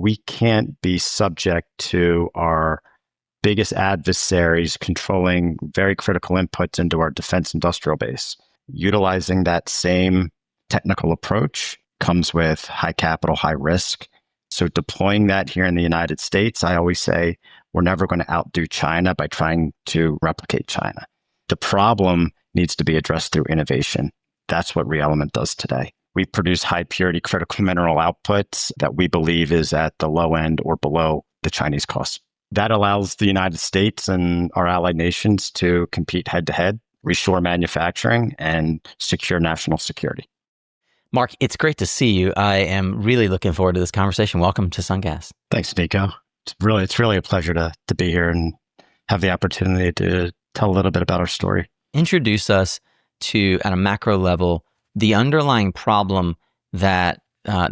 We can't be subject to our biggest adversaries controlling very critical inputs into our defense industrial base. Utilizing that same technical approach comes with high capital, high risk. So deploying that here in the United States, I always say we're never going to outdo China by trying to replicate China. The problem needs to be addressed through innovation. That's what ReElement does today. We produce high purity critical mineral outputs that we believe is at the low end or below the Chinese cost. That allows the United States and our allied nations to compete head to head, reshore manufacturing, and secure national security. Mark, it's great to see you. I am really looking forward to this conversation. Welcome to SunGas. Thanks, Nico. It's really a pleasure to be here and have the opportunity to tell a little bit about our story. Introduce us to, at a macro level, the underlying problem that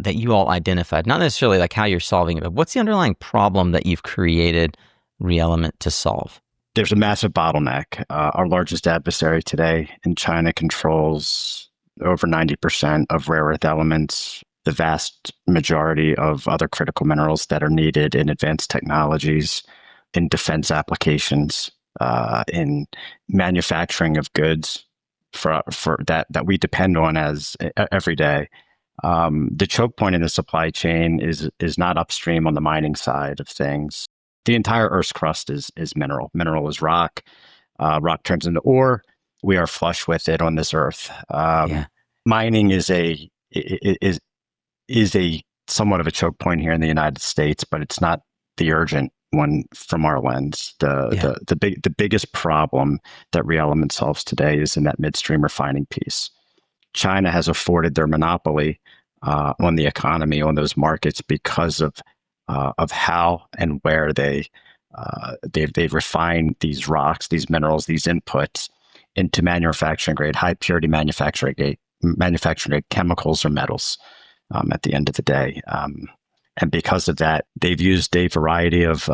you all identified. Not necessarily like how you're solving it, but what's the underlying problem that you've created ReElement to solve? There's a massive bottleneck. Our largest adversary today in China controls over 90% of rare earth elements, the vast majority of other critical minerals that are needed in advanced technologies, in defense applications, in manufacturing of goods for that we depend on as every day. The choke point in the supply chain is not upstream on the mining side of things. The entire Earth's crust is mineral. Mineral is rock. Rock turns into ore. We are flush with it on this Earth. Mining is a somewhat of a choke point here in the United States, but it's not the urgent one from our lens. The biggest problem that ReElement solves today is in that midstream refining piece. China has afforded their monopoly on the economy, on those markets, because of how and where they've refined these rocks, these minerals, these inputs into manufacturing grade, high purity manufacturing grade chemicals or metals at the end of the day. And because of that, they've used a variety of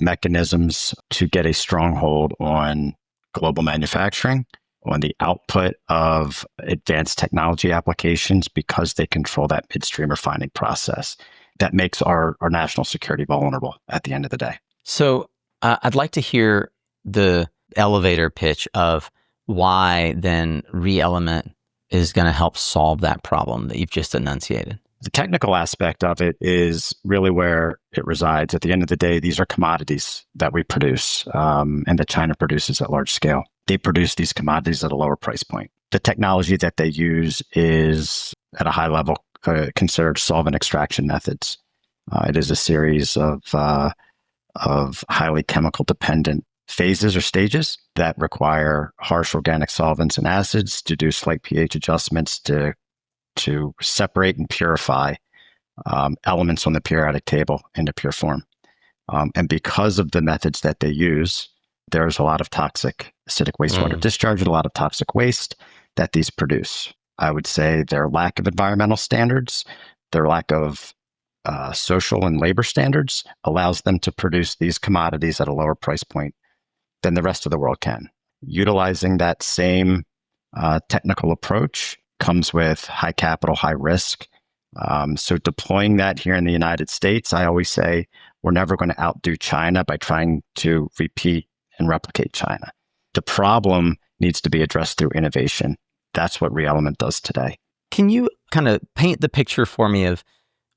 mechanisms to get a stronghold on global manufacturing, on the output of advanced technology applications, because they control that midstream refining process. That makes our national security vulnerable at the end of the day. So I'd like to hear the elevator pitch of why then ReElement is going to help solve that problem that you've just enunciated. The technical aspect of it is really where it resides. At the end of the day, these are commodities that we produce and that China produces at large scale. They produce these commodities at a lower price point. The technology that they use is at a high level considered solvent extraction methods. It is a series of highly chemical dependent phases or stages that require harsh organic solvents and acids to do slight pH adjustments to separate and purify elements on the periodic table into pure form. And because of the methods that they use, there's a lot of toxic acidic wastewater discharge and a lot of toxic waste that these produce. I would say their lack of environmental standards, their lack of social and labor standards allows them to produce these commodities at a lower price point than the rest of the world can. Utilizing that same technical approach comes with high capital, high risk. So deploying that here in the United States, I always say we're never going to outdo China by trying to repeat and replicate China. The problem needs to be addressed through innovation. That's what ReElement does today. Can you kind of paint the picture for me of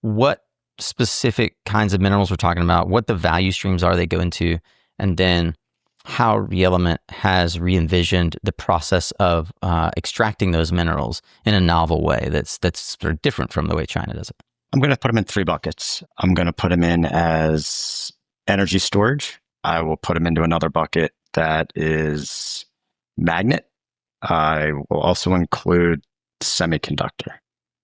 what specific kinds of minerals we're talking about, what the value streams are they go into, and then how ReElement has re-envisioned the process of extracting those minerals in a novel way that's sort of different from the way China does it? I'm going to put them in three buckets. I'm going to put them in as energy storage. I will put them into another bucket that is magnet. I will also include semiconductor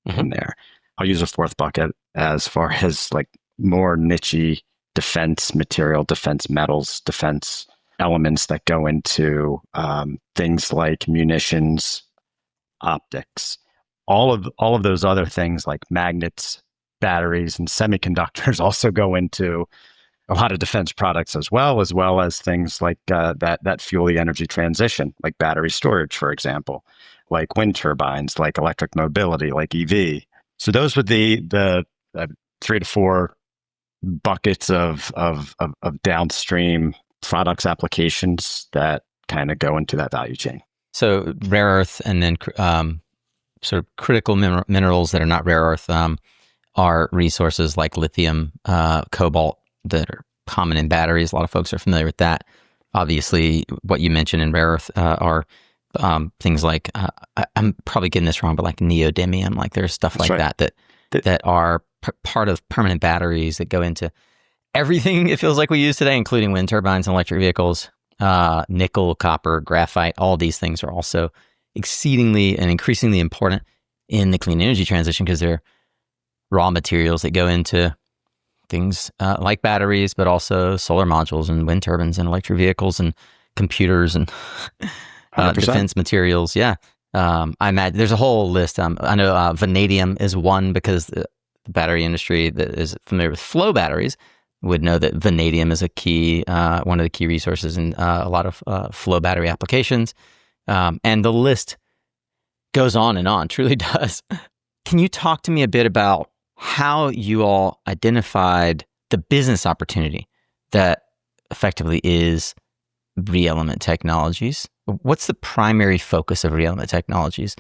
in there. I'll use a fourth bucket as far as like more niche-y defense material, defense metals, defense elements that go into things like munitions, optics, all of those other things like magnets, batteries, and semiconductors also go into a lot of defense products as well as things like that fuel the energy transition, like battery storage, for example, like wind turbines, like electric mobility, like EV. So those would be the 3 to 4 buckets of downstream products applications that kind of go into that value chain. So rare earth, and then sort of critical minerals that are not rare earth are resources like lithium, cobalt that are common in batteries. A lot of folks are familiar with that. Obviously, what you mentioned in rare earth are things like I'm probably getting this wrong, but like neodymium, like there's stuff That's like right. that are part of permanent batteries that go into everything it feels like we use today, including wind turbines and electric vehicles. Nickel, copper, graphite, all these things are also exceedingly and increasingly important in the clean energy transition because they're raw materials that go into things like batteries, but also solar modules and wind turbines and electric vehicles and computers and defense materials. Yeah. I imagine there's a whole list. I know vanadium is one because the battery industry that is familiar with flow batteries would know that vanadium is a key, one of the key resources in a lot of flow battery applications. And the list goes on, truly does. Can you talk to me a bit about how you all identified the business opportunity that effectively is ReElement Technologies? What's the primary focus of ReElement Technologies,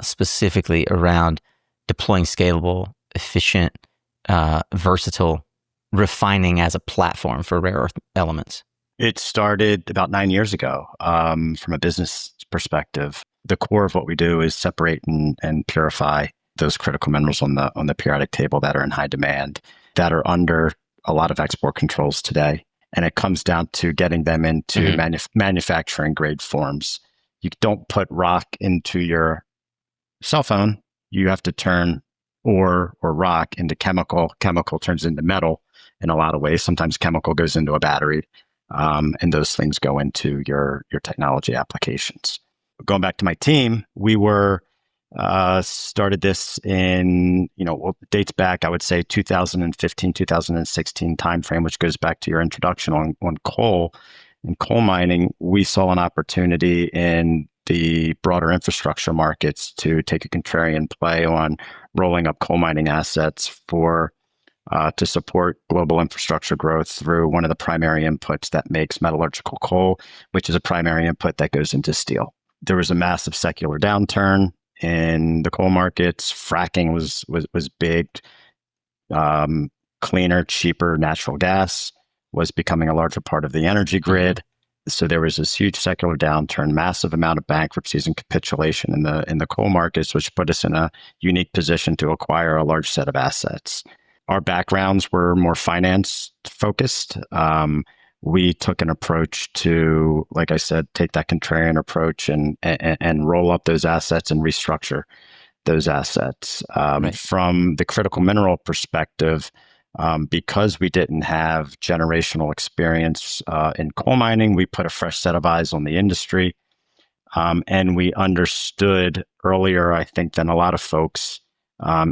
specifically around deploying scalable, efficient, versatile refining as a platform for rare earth elements? It started about 9 years ago. From a business perspective, the core of what we do is separate and purify those critical minerals on the periodic table that are in high demand, that are under a lot of export controls today. And it comes down to getting them into manufacturing grade forms. You don't put rock into your cell phone. You have to turn ore or rock into chemical. Chemical turns into metal in a lot of ways. Sometimes chemical goes into a battery, and those things go into your technology applications. Going back to my team, we were started this in, dates back, I would say 2015, 2016 timeframe, which goes back to your introduction on coal and coal mining. We saw an opportunity in the broader infrastructure markets to take a contrarian play on rolling up coal mining assets to support global infrastructure growth through one of the primary inputs that makes metallurgical coal, which is a primary input that goes into steel. There was a massive secular downturn in the coal markets. Fracking was big. Cleaner, cheaper natural gas was becoming a larger part of the energy grid. So there was this huge secular downturn, massive amount of bankruptcies and capitulation in the coal markets, which put us in a unique position to acquire a large set of assets. Our backgrounds were more finance focused. We took an approach to, like I said, take that contrarian approach and roll up those assets and restructure those assets. Right. From the critical mineral perspective, because we didn't have generational experience in coal mining, we put a fresh set of eyes on the industry. And we understood earlier, I think, than a lot of folks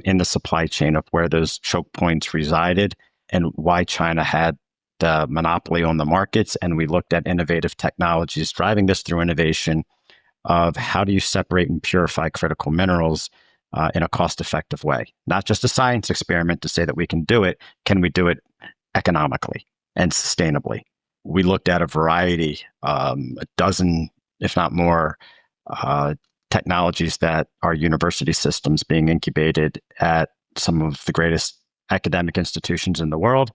in the supply chain of where those choke points resided and why China had the monopoly on the markets. And we looked at innovative technologies, driving this through innovation of how do you separate and purify critical minerals in a cost-effective way. Not just a science experiment to say that we can do it. Can we do it economically and sustainably? We looked at a variety, a dozen, if not more, technologies that are university systems being incubated at some of the greatest academic institutions in the world.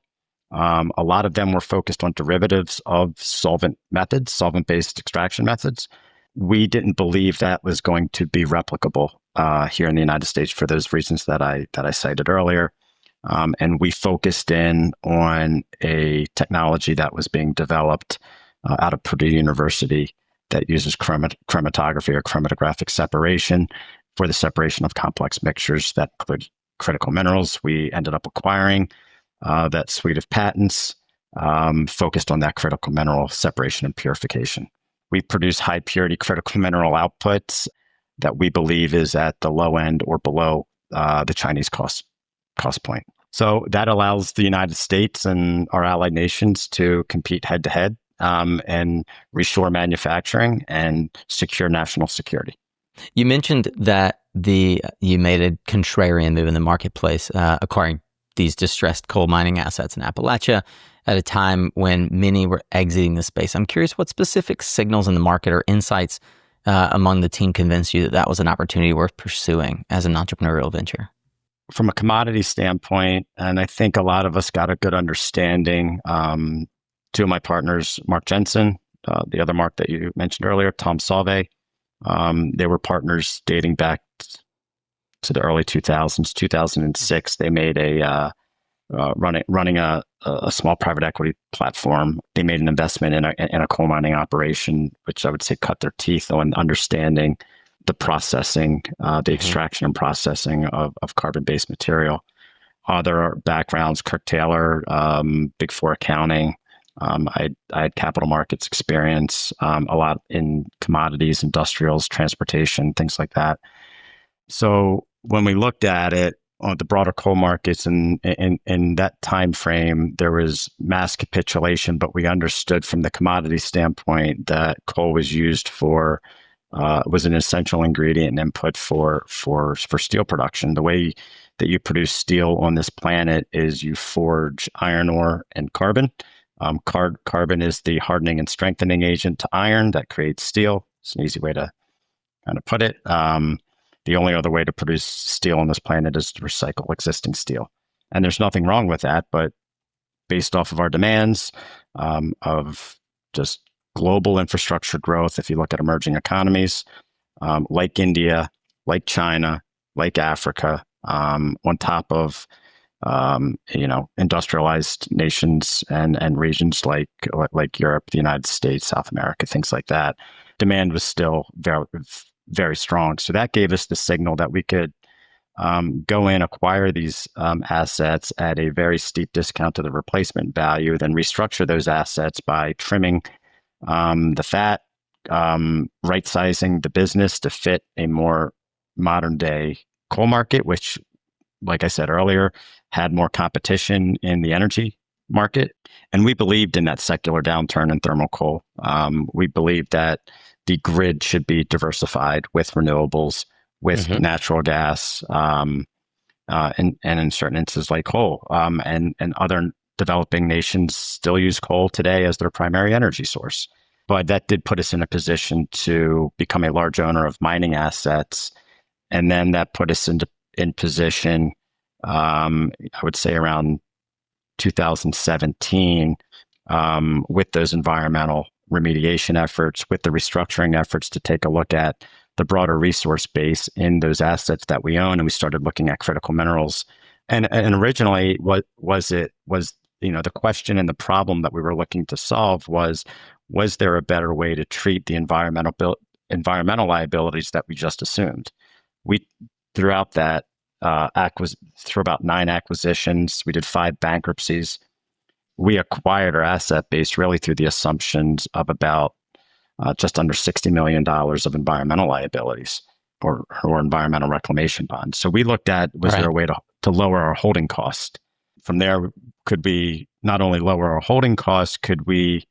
A lot of them were focused on derivatives of solvent methods, solvent-based extraction methods. We didn't believe that was going to be replicable here in the United States for those reasons that I cited earlier. And we focused in on a technology that was being developed out of Purdue University that uses chromatography or chromatographic separation for the separation of complex mixtures that include critical minerals. We ended up acquiring that suite of patents focused on that critical mineral separation and purification. We produce high purity critical mineral outputs that we believe is at the low end or below the Chinese cost point. So that allows the United States and our allied nations to compete head to head and reshore manufacturing and secure national security. You mentioned that you made a contrarian move in the marketplace, acquiring these distressed coal mining assets in Appalachia at a time when many were exiting the space. I'm curious what specific signals in the market or insights among the team convinced you that that was an opportunity worth pursuing as an entrepreneurial venture? From a commodity standpoint, and I think a lot of us got a good understanding. Two of my partners, Mark Jensen, the other Mark that you mentioned earlier, Tom Salve, they were partners dating back to the early 2000s, 2006. They made running a small private equity platform. They made an investment in a coal mining operation, which I would say cut their teeth on understanding the processing, the extraction and processing of carbon-based material. Other backgrounds, Kirk Taylor, Big Four accounting. I had capital markets experience, a lot in commodities, industrials, transportation, things like that. So when we looked at it on the broader coal markets and in that time frame, there was mass capitulation, but we understood from the commodity standpoint that coal was used for was an essential ingredient and input for steel production. The way that you produce steel on this planet is you forge iron ore and carbon. Carbon is the hardening and strengthening agent to iron that creates steel. It's an easy way to kind of put it. The only other way to produce steel on this planet is to recycle existing steel. And there's nothing wrong with that, but based off of our demands of just global infrastructure growth, if you look at emerging economies like India, like China, like Africa, on top of industrialized nations and regions like Europe, the United States, South America, things like that, demand was still very, very strong. So that gave us the signal that we could go in, acquire these assets at a very steep discount to the replacement value, then restructure those assets by trimming the fat, right-sizing the business to fit a more modern-day coal market, which, like I said earlier, had more competition in the energy market. And we believed in that secular downturn in thermal coal. We believed that the grid should be diversified with renewables, with natural gas, and in certain instances like coal. And other developing nations still use coal today as their primary energy source. But that did put us in a position to become a large owner of mining assets. And then that put us in position, I would say around 2017, with those environmental remediation efforts, with the restructuring efforts to take a look at the broader resource base in those assets that we own. And we started looking at critical minerals. And originally, the question and the problem that we were looking to solve was there a better way to treat the environmental liabilities that we just assumed? Throughout that, through about 9 acquisitions, we did 5 bankruptcies. We acquired our asset base really through the assumptions of about just under $60 million of environmental liabilities or environmental reclamation bonds. So we looked at, was there a way to lower our holding cost? From there, could we not only lower our holding costs, could we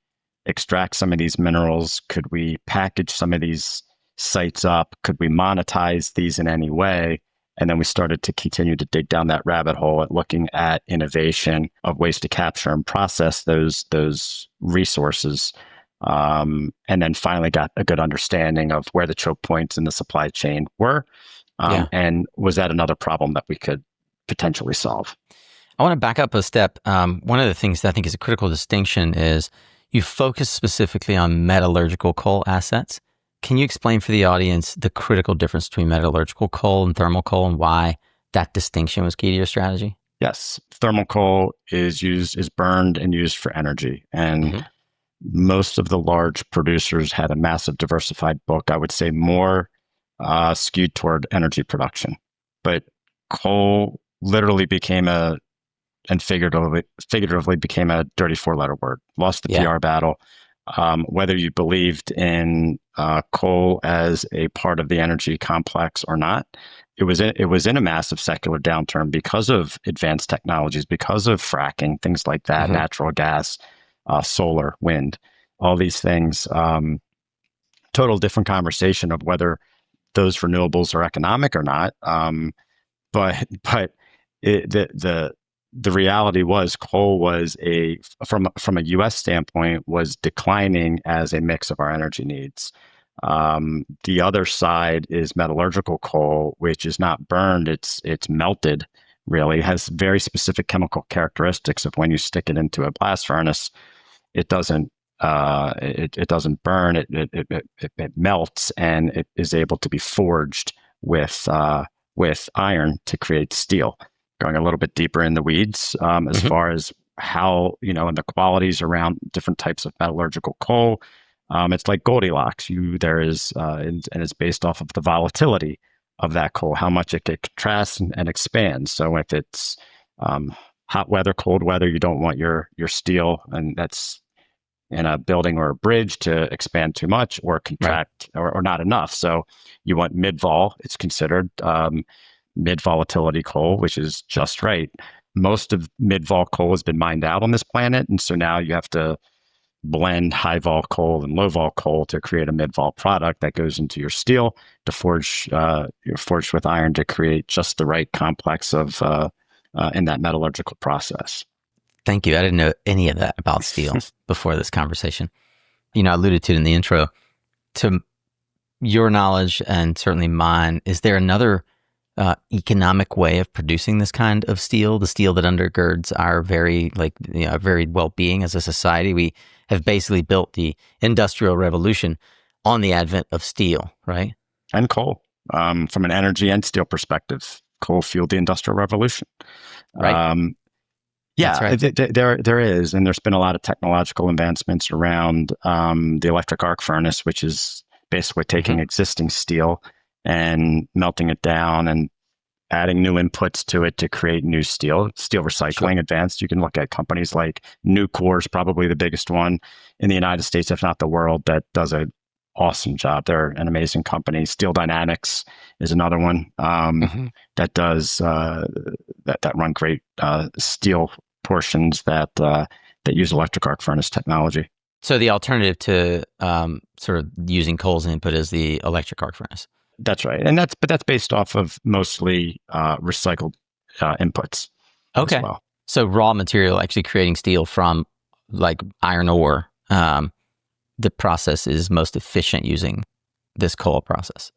extract some of these minerals? Could we package some of these sites up? Could we monetize these in any way? And then we started to continue to dig down that rabbit hole at looking at innovation of ways to capture and process those resources. And then finally got a good understanding of where the choke points in the supply chain were. And was that another problem that we could potentially solve? I want to back up a step. One of the things that I think is a critical distinction is you focus specifically on metallurgical coal assets. Can you explain for the audience the critical difference between metallurgical coal and thermal coal and why that distinction was key to your strategy? Yes. Thermal coal is burned and used for energy. And most of the large producers had a massive diversified book, I would say more skewed toward energy production. But coal literally became and figuratively became a dirty 4-letter word, lost the PR battle. Whether you believed in coal as a part of the energy complex or not, it was in a massive secular downturn because of advanced technologies, because of fracking, things like that, natural gas, solar, wind, all these things. Total different conversation of whether those renewables are economic or not. But the the reality was coal was from a U.S. standpoint was declining as a mix of our energy needs. The other side is metallurgical coal, which is not burned; it's melted. Really, it has very specific chemical characteristics of when you stick it into a blast furnace, it doesn't it doesn't burn. It melts and it is able to be forged with iron to create steel. Going a little bit deeper in the weeds as far as how, and the qualities around different types of metallurgical coal. It's like Goldilocks. And it's based off of the volatility of that coal, how much it contrasts and expands. So if it's hot weather, cold weather, you don't want your steel, and that's in a building or a bridge, to expand too much or contract or not enough. So you want mid-vol. It's considered mid-volatility coal, which is just right. Most of mid-vol coal has been mined out on this planet, and so now you have to blend high-vol coal and low-vol coal to create a mid-vol product that goes into your steel to forge. You're forged with iron to create just the right complex of in that metallurgical process. Thank you. I didn't know any of that about steel before this conversation. I alluded to it in the intro. To your knowledge and certainly mine, is there another economic way of producing this kind of steel, the steel that undergirds our very well-being as a society? We have basically built the Industrial Revolution on the advent of steel, right? And coal. From an energy and steel perspective, coal fueled the Industrial Revolution. Right. Yeah, right. There is, and there's been a lot of technological advancements around the electric arc furnace, which is basically taking existing steel and melting it down and adding new inputs to it to create new steel recycling. Advanced. You can look at companies like Nucor is probably the biggest one in the United States, if not the world, that does an awesome job. They're an amazing company. Steel Dynamics is another one that does that run great steel portions that use electric arc furnace technology. So the alternative to sort of using coal as an input is the electric arc furnace. That's right, and that's based off of mostly recycled inputs. Okay, as well. So raw material, actually creating steel from like iron ore. The process is most efficient using this coal process.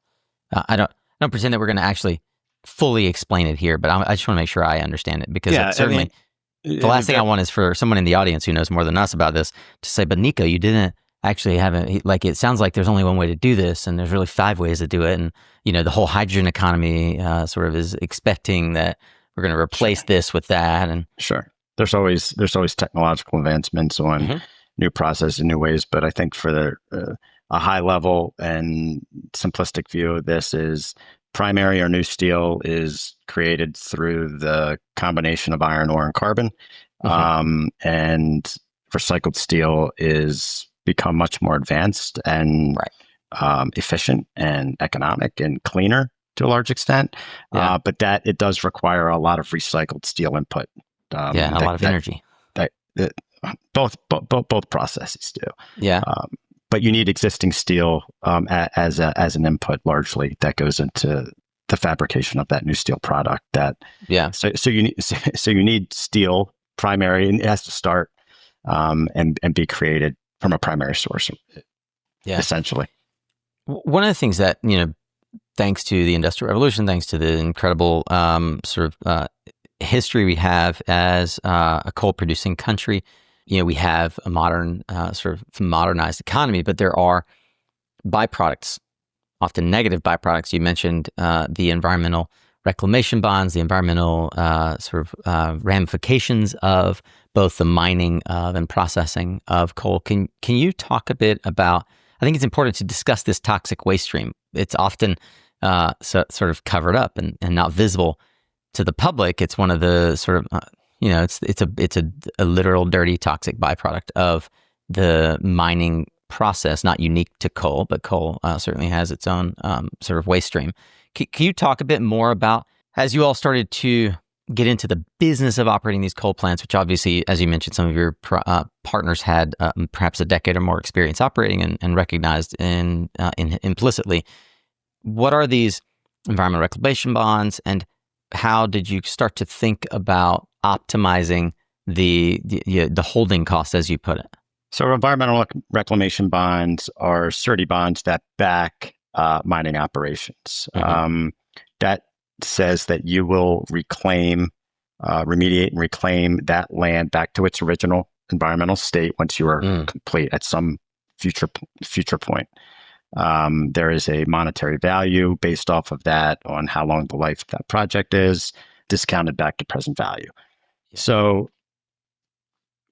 I don't pretend that we're going to actually fully explain it here, but I just want to make sure I understand it, because certainly. The last thing I want is for someone in the audience who knows more than us about this to say, but Nico, you didn't actually have it. Like, it sounds like there's only one way to do this, and there's really 5 ways to do it. And, the whole hydrogen economy sort of is expecting that we're going to replace this with that. And there's always technological advancements on new processes and new ways. But I think for a high level and simplistic view of this is primary or new steel is created through the combination of iron ore and carbon. And recycled steel is become much more advanced and efficient and economic and cleaner to a large extent. But that it does require a lot of recycled steel input. A lot of energy. Both processes do. Yeah. But you need existing steel as an input largely that goes into the fabrication of that new steel product. So you need steel primary, and it has to start and be created from a primary source. Essentially. One of the things that thanks to the Industrial Revolution, thanks to the incredible history we have as a coal producing country. We have a modern, sort of modernized economy, but there are byproducts, often negative byproducts. You mentioned the environmental reclamation bonds, the environmental ramifications of both the mining of and processing of coal. Can you talk a bit about? I think it's important to discuss this toxic waste stream. It's often sort of covered up and not visible to the public. It's one of the sort of it's a literal dirty toxic byproduct of the mining process, not unique to coal, but coal certainly has its own sort of waste stream. Can you talk a bit more about, as you all started to get into the business of operating these coal plants, which obviously, as you mentioned, some of your partners had perhaps a decade or more experience operating and recognized in implicitly. What are these environmental reclamation bonds, and how did you start to think about optimizing the holding cost, as you put it? So environmental reclamation bonds are surety bonds that back mining operations. That says that you will remediate and reclaim that land back to its original environmental state once you are complete at some future point. There is a monetary value based off of that on how long the life of that project is, discounted back to present value. Yeah. So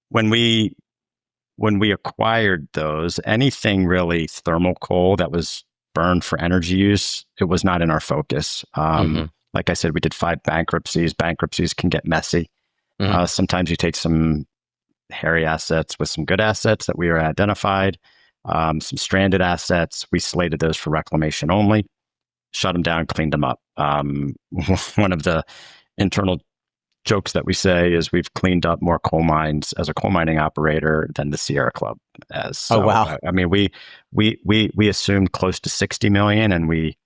when we acquired those, anything really thermal coal that was burned for energy use, it was not in our focus. Like I said, we did 5 bankruptcies. Bankruptcies can get messy. Sometimes you take some hairy assets with some good assets that we identified, some stranded assets. We slated those for reclamation only, shut them down, cleaned them up. One of the internal jokes that we say is we've cleaned up more coal mines as a coal mining operator than the Sierra Club has. So, oh, wow. I mean, we assumed close to 60 million and we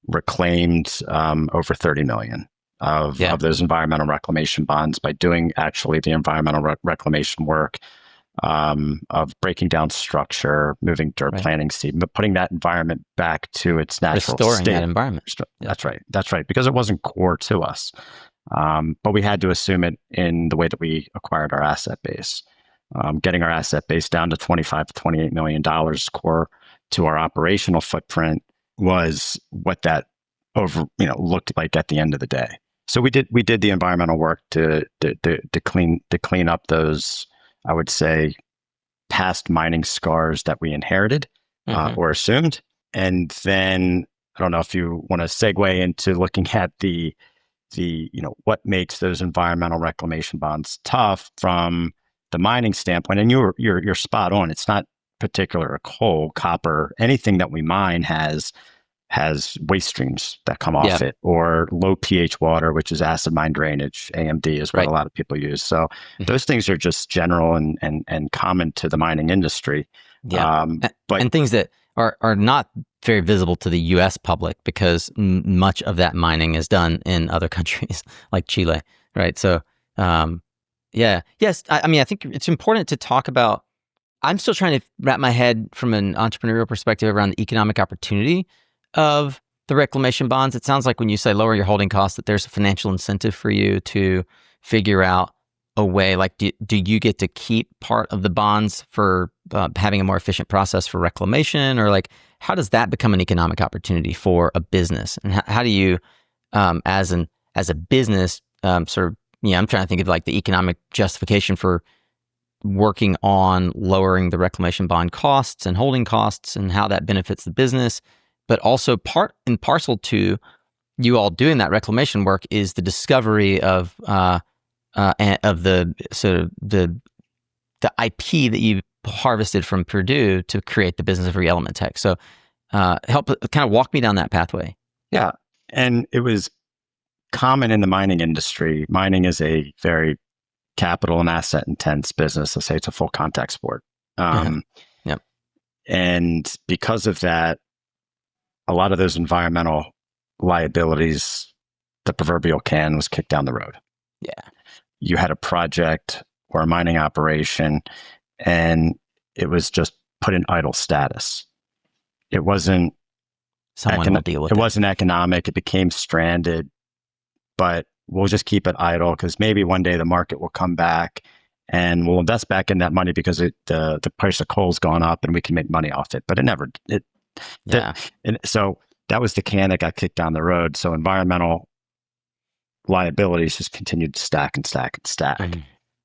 reclaimed over 30 million of those environmental reclamation bonds by doing actually the environmental reclamation work of breaking down structure, moving dirt, planting seed, but putting that environment back to its natural Restoring state. that environment. That's right. That's right. Because it wasn't core to us. But we had to assume it in the way that we acquired our asset base. Getting our asset base down to $25 to $28 million core to our operational footprint was what that looked like at the end of the day. So we did the environmental work to clean up those, I would say, past mining scars that we inherited or assumed. And then I don't know if you want to segue into looking at the what makes those environmental reclamation bonds tough from the mining standpoint. And you're spot on. It's not particular coal, copper, anything that we mine has waste streams that come off it, or low pH water, which is acid mine drainage. AMD is what a lot of people use. So those things are just general and common to the mining industry. And things that are not very visible to the U.S. public because much of that mining is done in other countries like Chile, right? So, I mean, I think it's important to talk about. I'm still trying to wrap my head from an entrepreneurial perspective around the economic opportunity of the reclamation bonds. It sounds like when you say lower your holding costs, that there's a financial incentive for you to figure out a way. Like, do you get to keep part of the bonds for having a more efficient process for reclamation, or like how does that become an economic opportunity for a business? And how do you, as a business, I'm trying to think of like the economic justification for working on lowering the reclamation bond costs and holding costs and how that benefits the business. But also part and parcel to you all doing that reclamation work is the discovery of the sort of the IP that you harvested from Purdue to create the business of ReElement Tech. So help kind of walk me down that pathway. Yeah. And it was common in the mining industry. Mining is a very capital and asset intense business. Let's say it's a full contact sport. And because of that, a lot of those environmental liabilities, the proverbial can was kicked down the road. Yeah. You had a project or a mining operation and it was just put in idle status. It wasn't someone will deal with it. It wasn't economic. It became stranded, but we'll just keep it idle because maybe one day the market will come back and we'll invest back in that money because the price of coal's gone up and we can make money off it. But and so that was the can that got kicked down the road. So environmental liabilities just continued to stack and stack and stack.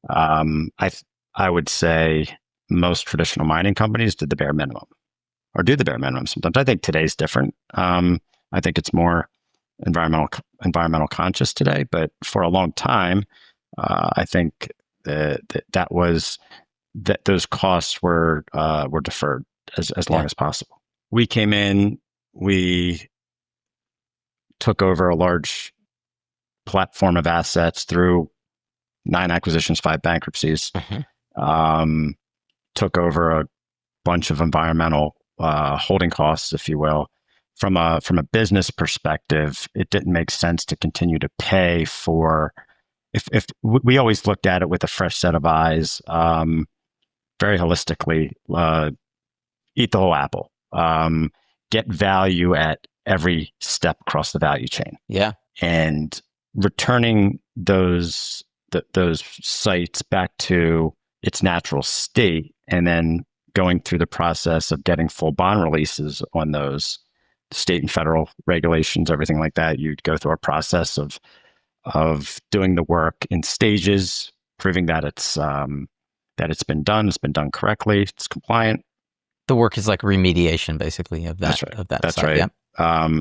I would say most traditional mining companies did the bare minimum or do the bare minimum sometimes. I think today's different. I think it's more environmental conscious today, but for a long time, I think that those costs were deferred as long as possible. We came in, we took over a large platform of assets through 9 acquisitions, 5 bankruptcies, took over a bunch of environmental holding costs, if you will. From a business perspective, it didn't make sense to continue to pay for if we always looked at it with a fresh set of eyes, very holistically, eat the whole apple, get value at every step across the value chain. Yeah. And returning those sites back to its natural state, and then going through the process of getting full bond releases on those state and federal regulations, everything like that. You'd go through a process of doing the work in stages, proving that it's been done correctly, it's compliant. The work is like remediation, basically, of that. That's right. Of that That's site. right. Yeah.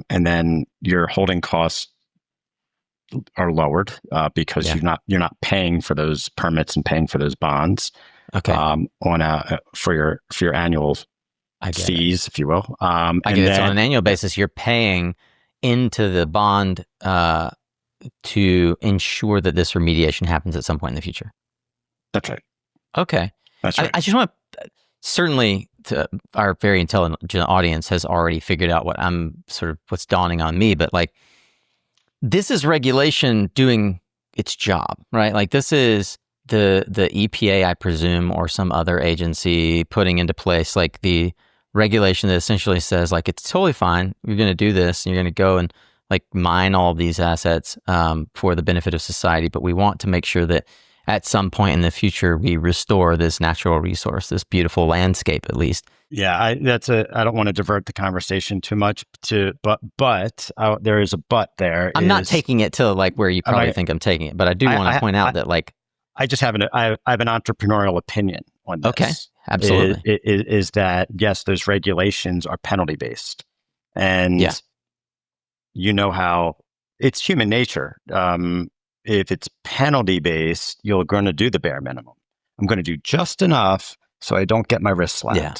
And then your holding costs are lowered because you're not paying for those permits and paying for those bonds. Okay. For your annual fees, if you will. I get it. So on an annual basis, you're paying into the bond to ensure that this remediation happens at some point in the future. That's right. Okay. That's right. I just want to, certainly our very intelligent audience has already figured out what's dawning on me, but like, this is regulation doing its job, right? Like this is the EPA, I presume, or some other agency putting into place like the regulation that essentially says like, it's totally fine. You're going to do this and you're going to go and like mine all of these assets for the benefit of society. But we want to make sure that at some point in the future, we restore this natural resource, this beautiful landscape, at least. Yeah, I don't want to divert the conversation too much but there is a but there. I'm not taking it to like where you probably think I'm taking it, but I do want to point out that like, I just have I have an entrepreneurial opinion on this. Okay, absolutely. Is that, yes, those regulations are penalty based, and you know how it's human nature. If it's penalty based, you're going to do the bare minimum. I'm going to do just enough so I don't get my wrist slapped. Yeah.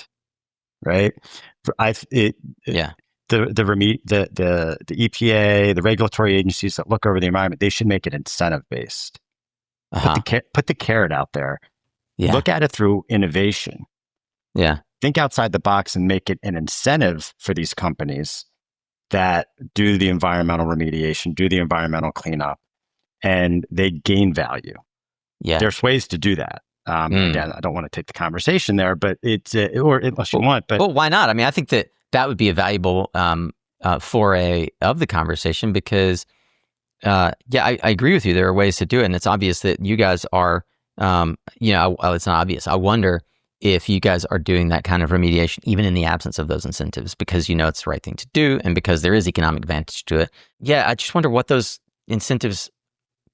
Right. The EPA, the regulatory agencies that look over the environment, they should make it incentive based. Put the carrot out there. Yeah. Look at it through innovation. Yeah. Think outside the box and make it an incentive for these companies that do the environmental remediation, do the environmental cleanup, and they gain value. Yeah. There's ways to do that. Again, I don't want to take the conversation there, but it's or unless you want. But why not? I mean, I think that would be a valuable foray of the conversation because, I agree with you. There are ways to do it, and it's obvious that you guys are. It's not obvious. I wonder if you guys are doing that kind of remediation, even in the absence of those incentives, because it's the right thing to do, and because there is economic advantage to it. Yeah, I just wonder what those incentives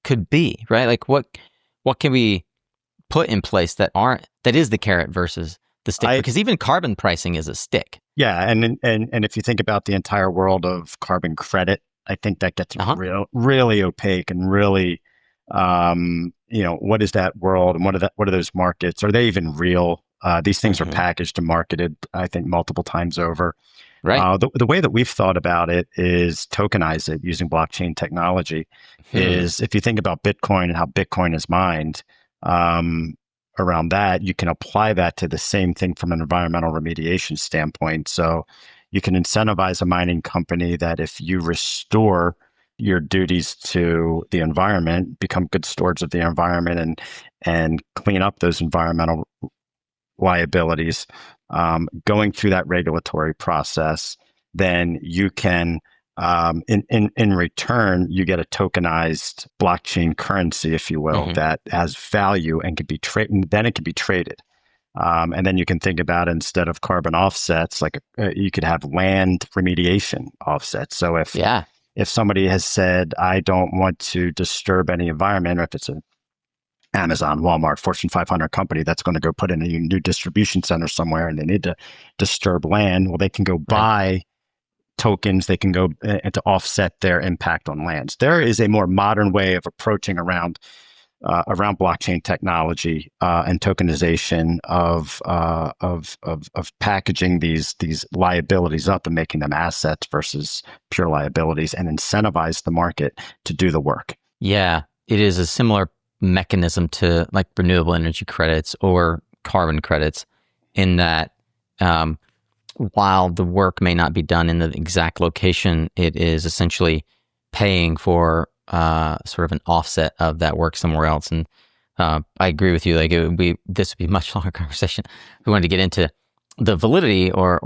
could be, right? Like what can we put in place that is the carrot versus the stick? Because even carbon pricing is a stick. Yeah, and if you think about the entire world of carbon credit, I think that gets really opaque and really, what is that world and what are those markets? Are they even real? These things are packaged and marketed, I think, multiple times over. Right. The way that we've thought about it is tokenize it using blockchain technology. Is if you think about Bitcoin and how Bitcoin is mined, around that, you can apply that to the same thing from an environmental remediation standpoint. So you can incentivize a mining company that if you restore your duties to the environment, become good stewards of the environment and clean up those environmental liabilities, going through that regulatory process, then you can, in return, you get a tokenized blockchain currency, if you will, that has value and can be traded. Then it can be traded. And then you can think about, instead of carbon offsets, like you could have land remediation offsets. So if somebody has said, I don't want to disturb any environment, or if it's a Amazon, Walmart, Fortune 500 company that's going to go put in a new distribution center somewhere and they need to disturb land, well, they can go buy tokens, they can go to offset their impact on lands. There is a more modern way of approaching around blockchain technology and tokenization of packaging these liabilities up and making them assets versus pure liabilities, and incentivize the market to do the work. Yeah, it is a similar mechanism to like renewable energy credits or carbon credits, in that while the work may not be done in the exact location, it is essentially paying for sort of an offset of that work somewhere else. And I agree with you. Like this would be a much longer conversation. We wanted to get into the validity or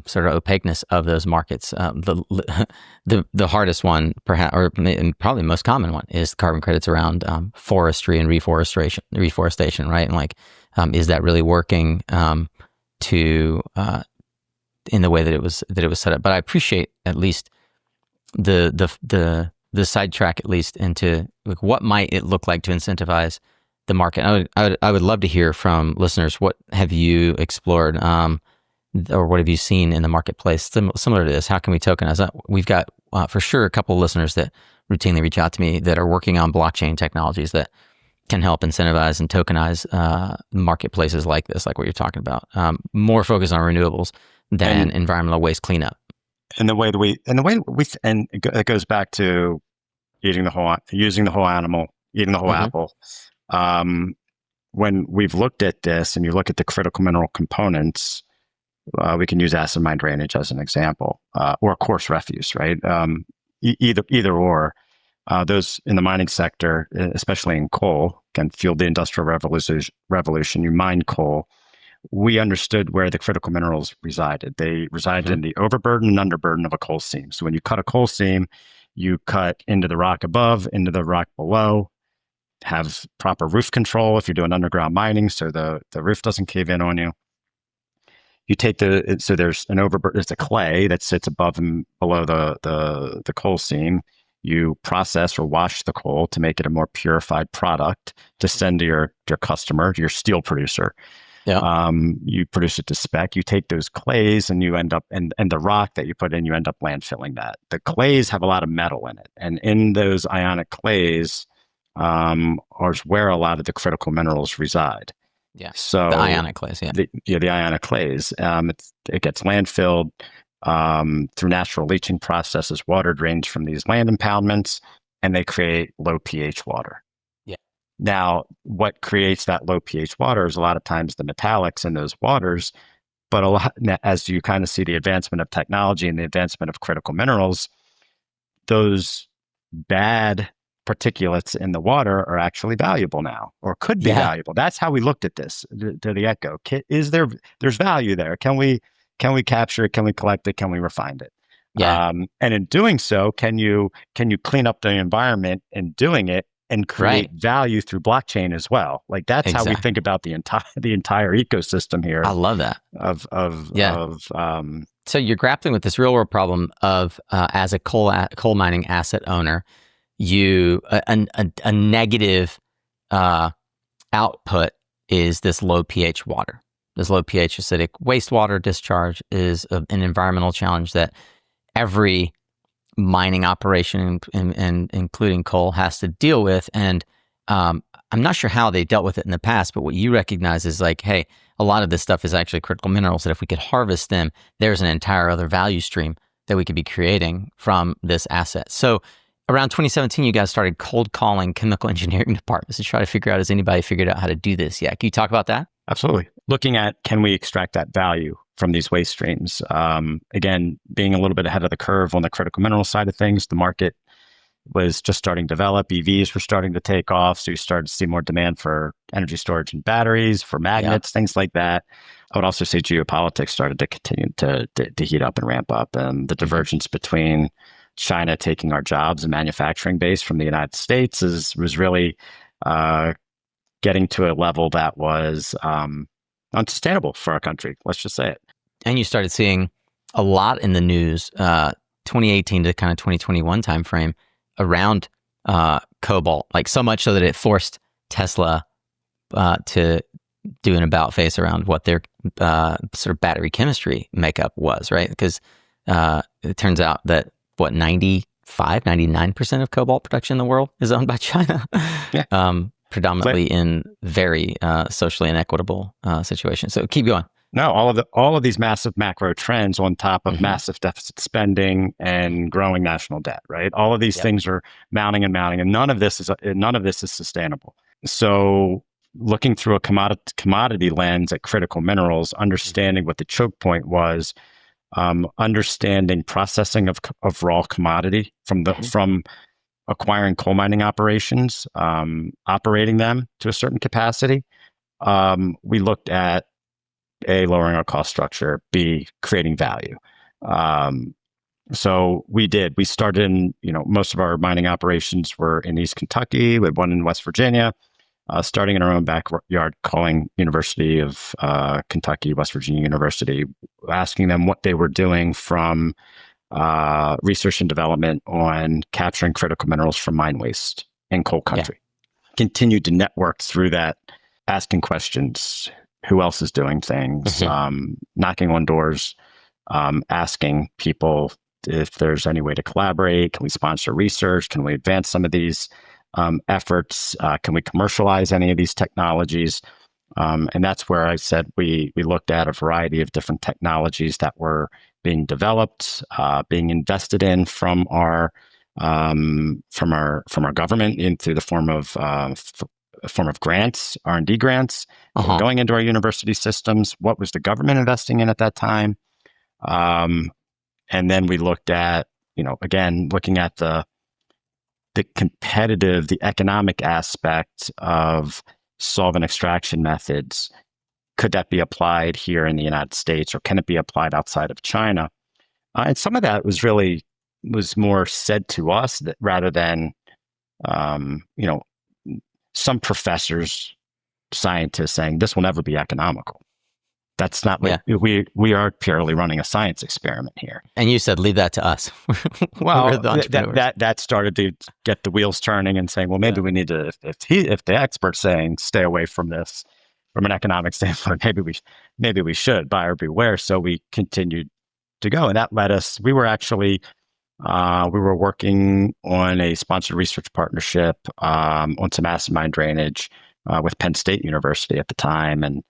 sort of opaqueness of those markets. The hardest one, perhaps, or probably the most common one, is carbon credits around forestry and reforestation, right? And like, is that really working to in the way that it was set up? But I appreciate at least the sidetrack at least into like what might it look like to incentivize the market. I would love to hear from listeners. What have you explored, or what have you seen in the marketplace similar to this? How can we tokenize? We've got for sure a couple of listeners that routinely reach out to me that are working on blockchain technologies that can help incentivize and tokenize marketplaces like this, like what you're talking about. More focused on renewables than environmental waste cleanup. And it goes back to using the whole animal, eating the whole apple. When we've looked at this and you look at the critical mineral components, we can use acid mine drainage as an example, or coarse refuse, right? Either or. Those in the mining sector, especially in coal, again, fueled the industrial revolution. You mine coal. We understood where the critical minerals resided. They resided in the overburden and underburden of a coal seam. So when you cut a coal seam, you cut into the rock above, into the rock below, have proper roof control if you're doing underground mining, so the roof doesn't cave in on you. You take so there's there's a clay that sits above and below the coal seam. You process or wash the coal to make it a more purified product to send to your customer, your steel producer. Yeah. You produce it to spec. You take those clays and you end up, and the rock that you put in, you end up landfilling that. The clays have a lot of metal in it. And in those ionic clays are where a lot of the critical minerals reside. Yeah. So the ionic clays, the ionic clays. It gets landfilled through natural leaching processes. Water drains from these land impoundments, and they create low pH water. Yeah. Now, what creates that low pH water is a lot of times the metallics in those waters, but as you kind of see the advancement of technology and the advancement of critical minerals, those bad particulates in the water are actually valuable now, or could be valuable. That's how we looked at this to the echo. There's value there. Can we capture it? Can we collect it? Can we refine it? Yeah. And in doing so, can you clean up the environment in doing it and create value through blockchain as well? Like that's how we think about the entire ecosystem here. I love that. So you're grappling with this real world problem of as a coal mining asset owner, a negative output is this low pH water. This low pH acidic wastewater discharge is an environmental challenge that every mining operation, and including coal, has to deal with. And I'm not sure how they dealt with it in the past, but what you recognize is like, hey, a lot of this stuff is actually critical minerals that if we could harvest them, there's an entire other value stream that we could be creating from this asset. So around 2017, you guys started cold calling chemical engineering departments to try to figure out, has anybody figured out how to do this yet? Can you talk about that? Absolutely. Looking at, can we extract that value from these waste streams? Again, being a little bit ahead of the curve on the critical mineral side of things, the market was just starting to develop. EVs were starting to take off. So you started to see more demand for energy storage and batteries, for magnets, things like that. I would also say geopolitics started to continue to heat up and ramp up. And the divergence between China taking our jobs and manufacturing base from the United States was really getting to a level that was unsustainable for our country. Let's just say it. And you started seeing a lot in the news, 2018 to kind of 2021 timeframe around cobalt, like so much so that it forced Tesla to do an about face around what their sort of battery chemistry makeup was, right? Because it turns out that 99% of cobalt production in the world is owned by China. Predominantly in very socially inequitable situations. So keep going. No, all of these massive macro trends on top of massive deficit spending and growing national debt, right? All of these things are mounting, and none of this is sustainable. So looking through a commodity lens at critical minerals, understanding what the choke point was, understanding processing of raw commodity from acquiring coal mining operations, operating them to a certain capacity. We looked at A, lowering our cost structure, B, creating value. So we did. We started in, most of our mining operations were in East Kentucky. We had one in West Virginia, starting in our own backyard, calling University of Kentucky, West Virginia University, asking them what they were doing from research and development on capturing critical minerals from mine waste in coal country. Yeah. Continued to network through that, asking questions. Who else is doing things? Knocking on doors, asking people if there's any way to collaborate. Can we sponsor research? Can we advance some of these efforts? Can we commercialize any of these technologies? And that's where I said we looked at a variety of different technologies that were being developed, being invested in from our government through the form of grants, R&D grants, going into our university systems. What was the government investing in at that time? And then we looked at, again, looking at the competitive, the economic aspect of solvent extraction methods. Could that be applied here in the United States, or can it be applied outside of China? And some of that was more said to us rather than, some professors, scientists saying this will never be economical. That's not like we are purely running a science experiment here. And you said, leave that to us. Well, that started to get the wheels turning and saying, well, maybe we need to, if the expert's saying stay away from this from an economic standpoint, maybe we should, buyer beware. So we continued to go. And that led us, we were actually, we were working on a sponsored research partnership on some acid mine drainage with Penn State University at the time. And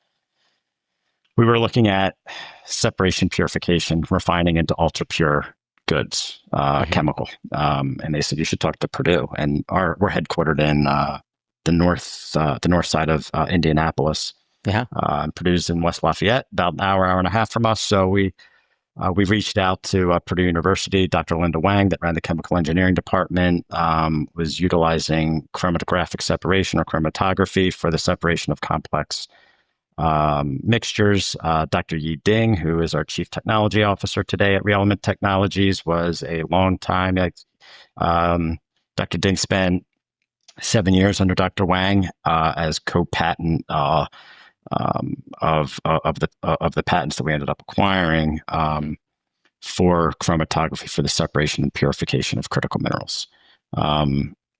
we were looking at separation, purification, refining into ultra pure goods, chemical. And they said, you should talk to Purdue. And we're headquartered in the north side of Indianapolis. Purdue's in West Lafayette, about an hour and a half from us. So we reached out to Purdue University. Dr. Linda Wang, that ran the chemical engineering department, was utilizing chromatographic separation or chromatography for the separation of complex mixtures. Dr. Yi Ding, who is our chief technology officer today at ReElement Technologies, was a long time. Dr. Ding spent 7 years under Dr. Wang as co-patent of the patents that we ended up acquiring for chromatography for the separation and purification of critical minerals.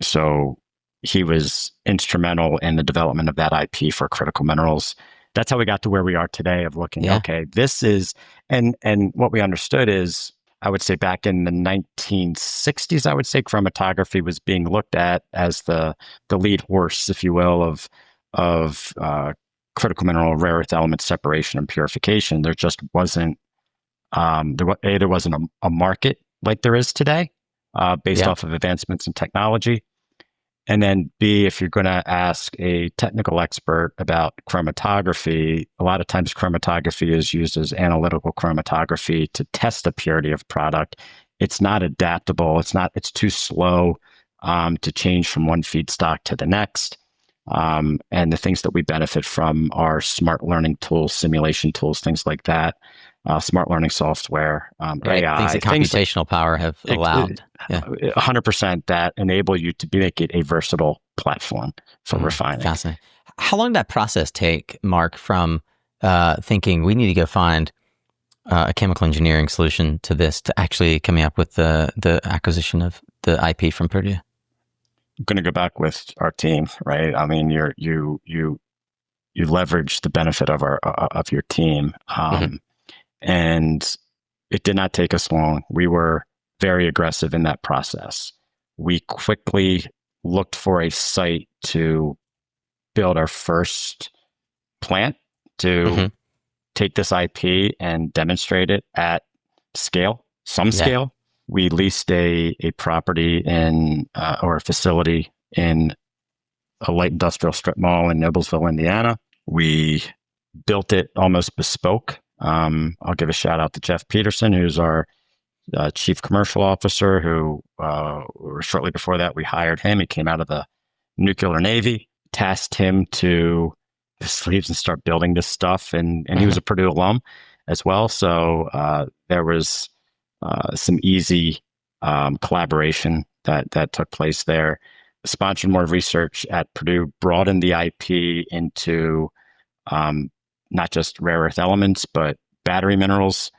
So he was instrumental in the development of that IP for critical minerals. That's how we got to where we are today of looking, okay, this is, and what we understood is, I would say back in the 1960s, I would say chromatography was being looked at as the lead horse, if you will, of critical mineral rare earth element separation and purification. There just wasn't, there wasn't a market like there is today based off of advancements in technology. And then B, if you're going to ask a technical expert about chromatography, a lot of times chromatography is used as analytical chromatography to test the purity of product. It's not adaptable. It's too slow to change from one feedstock to the next. And the things that we benefit from are smart learning tools, simulation tools, things like that. Smart learning software, AI. Things that computational power have allowed. 100% that enable you to make it a versatile platform for refining. Fascinating. How long did that process take, Mark, from thinking we need to go find a chemical engineering solution to this to actually coming up with the acquisition of the IP from Purdue? I'm going to go back with our team, right? I mean, you leverage the benefit of your team. And it did not take us long. We were very aggressive in that process. We quickly looked for a site to build our first plant to take this IP and demonstrate it at scale, scale. We leased a property or a facility in a light industrial strip mall in Noblesville, Indiana. We built it almost bespoke. I'll give a shout out to Jeff Peterson, who's our chief commercial officer, who shortly before that we hired him. He came out of the nuclear Navy, tasked him to the sleeves and start building this stuff. And he was a Purdue alum as well. So there was some easy collaboration that took place there. Sponsored more research at Purdue, broadened the IP into not just rare earth elements, but battery minerals,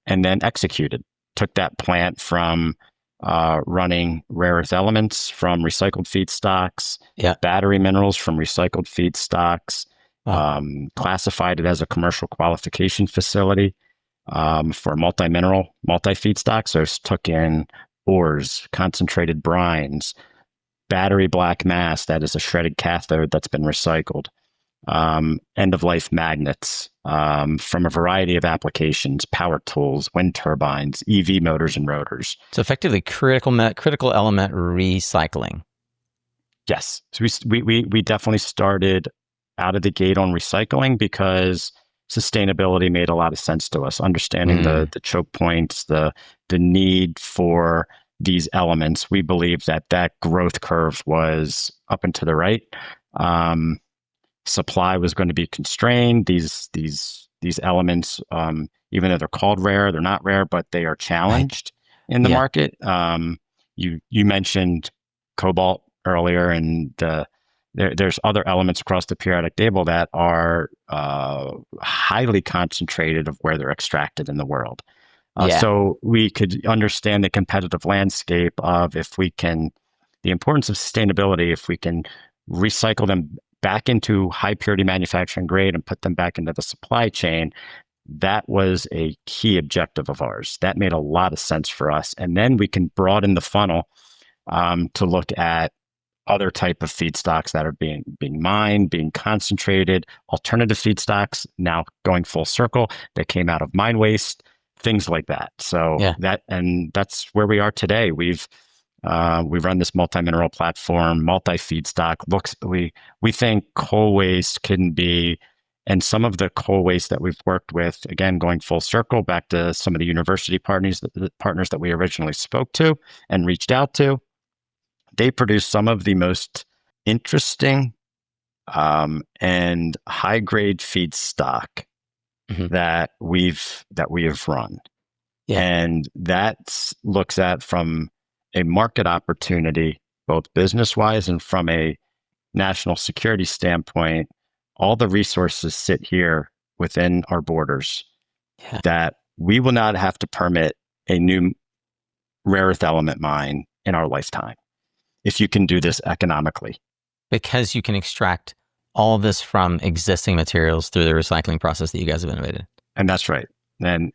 and then executed. Took that plant from running rare earth elements from recycled feedstocks, battery minerals from recycled feedstocks, classified it as a commercial qualification facility for multi-mineral, multi-feedstocks. So it took in ores, concentrated brines, battery black mass, that is a shredded cathode that's been recycled, end-of-life magnets from a variety of applications, power tools, wind turbines, EV motors and rotors. So effectively critical element recycling. Yes. So we definitely started out of the gate on recycling because sustainability made a lot of sense to us, understanding the choke points, the need for these elements. We believe that growth curve was up and to the right. Supply was going to be constrained. These elements, even though they're called rare, they're not rare, but they are challenged in the market. You mentioned cobalt earlier, and there's other elements across the periodic table that are highly concentrated of where they're extracted in the world. So we could understand the competitive landscape of the importance of sustainability, if we can recycle them back into high purity manufacturing grade and put them back into the supply chain. That was a key objective of ours. That made a lot of sense for us. And then we can broaden the funnel to look at other type of feedstocks that are being mined, being concentrated, alternative feedstocks, now going full circle, that came out of mine waste, things like that. So that's where we are today. We've run this multi-mineral platform, multi-feedstock. We think coal waste can be, and some of the coal waste that we've worked with, again, going full circle back to some of the university partners that we originally spoke to and reached out to, they produce some of the most interesting and high-grade feedstock that we have run. And that looks at from a market opportunity, both business-wise and from a national security standpoint. All the resources sit here within our borders that we will not have to permit a new rare earth element mine in our lifetime if you can do this economically. Because you can extract all of this from existing materials through the recycling process that you guys have innovated. And that's right. And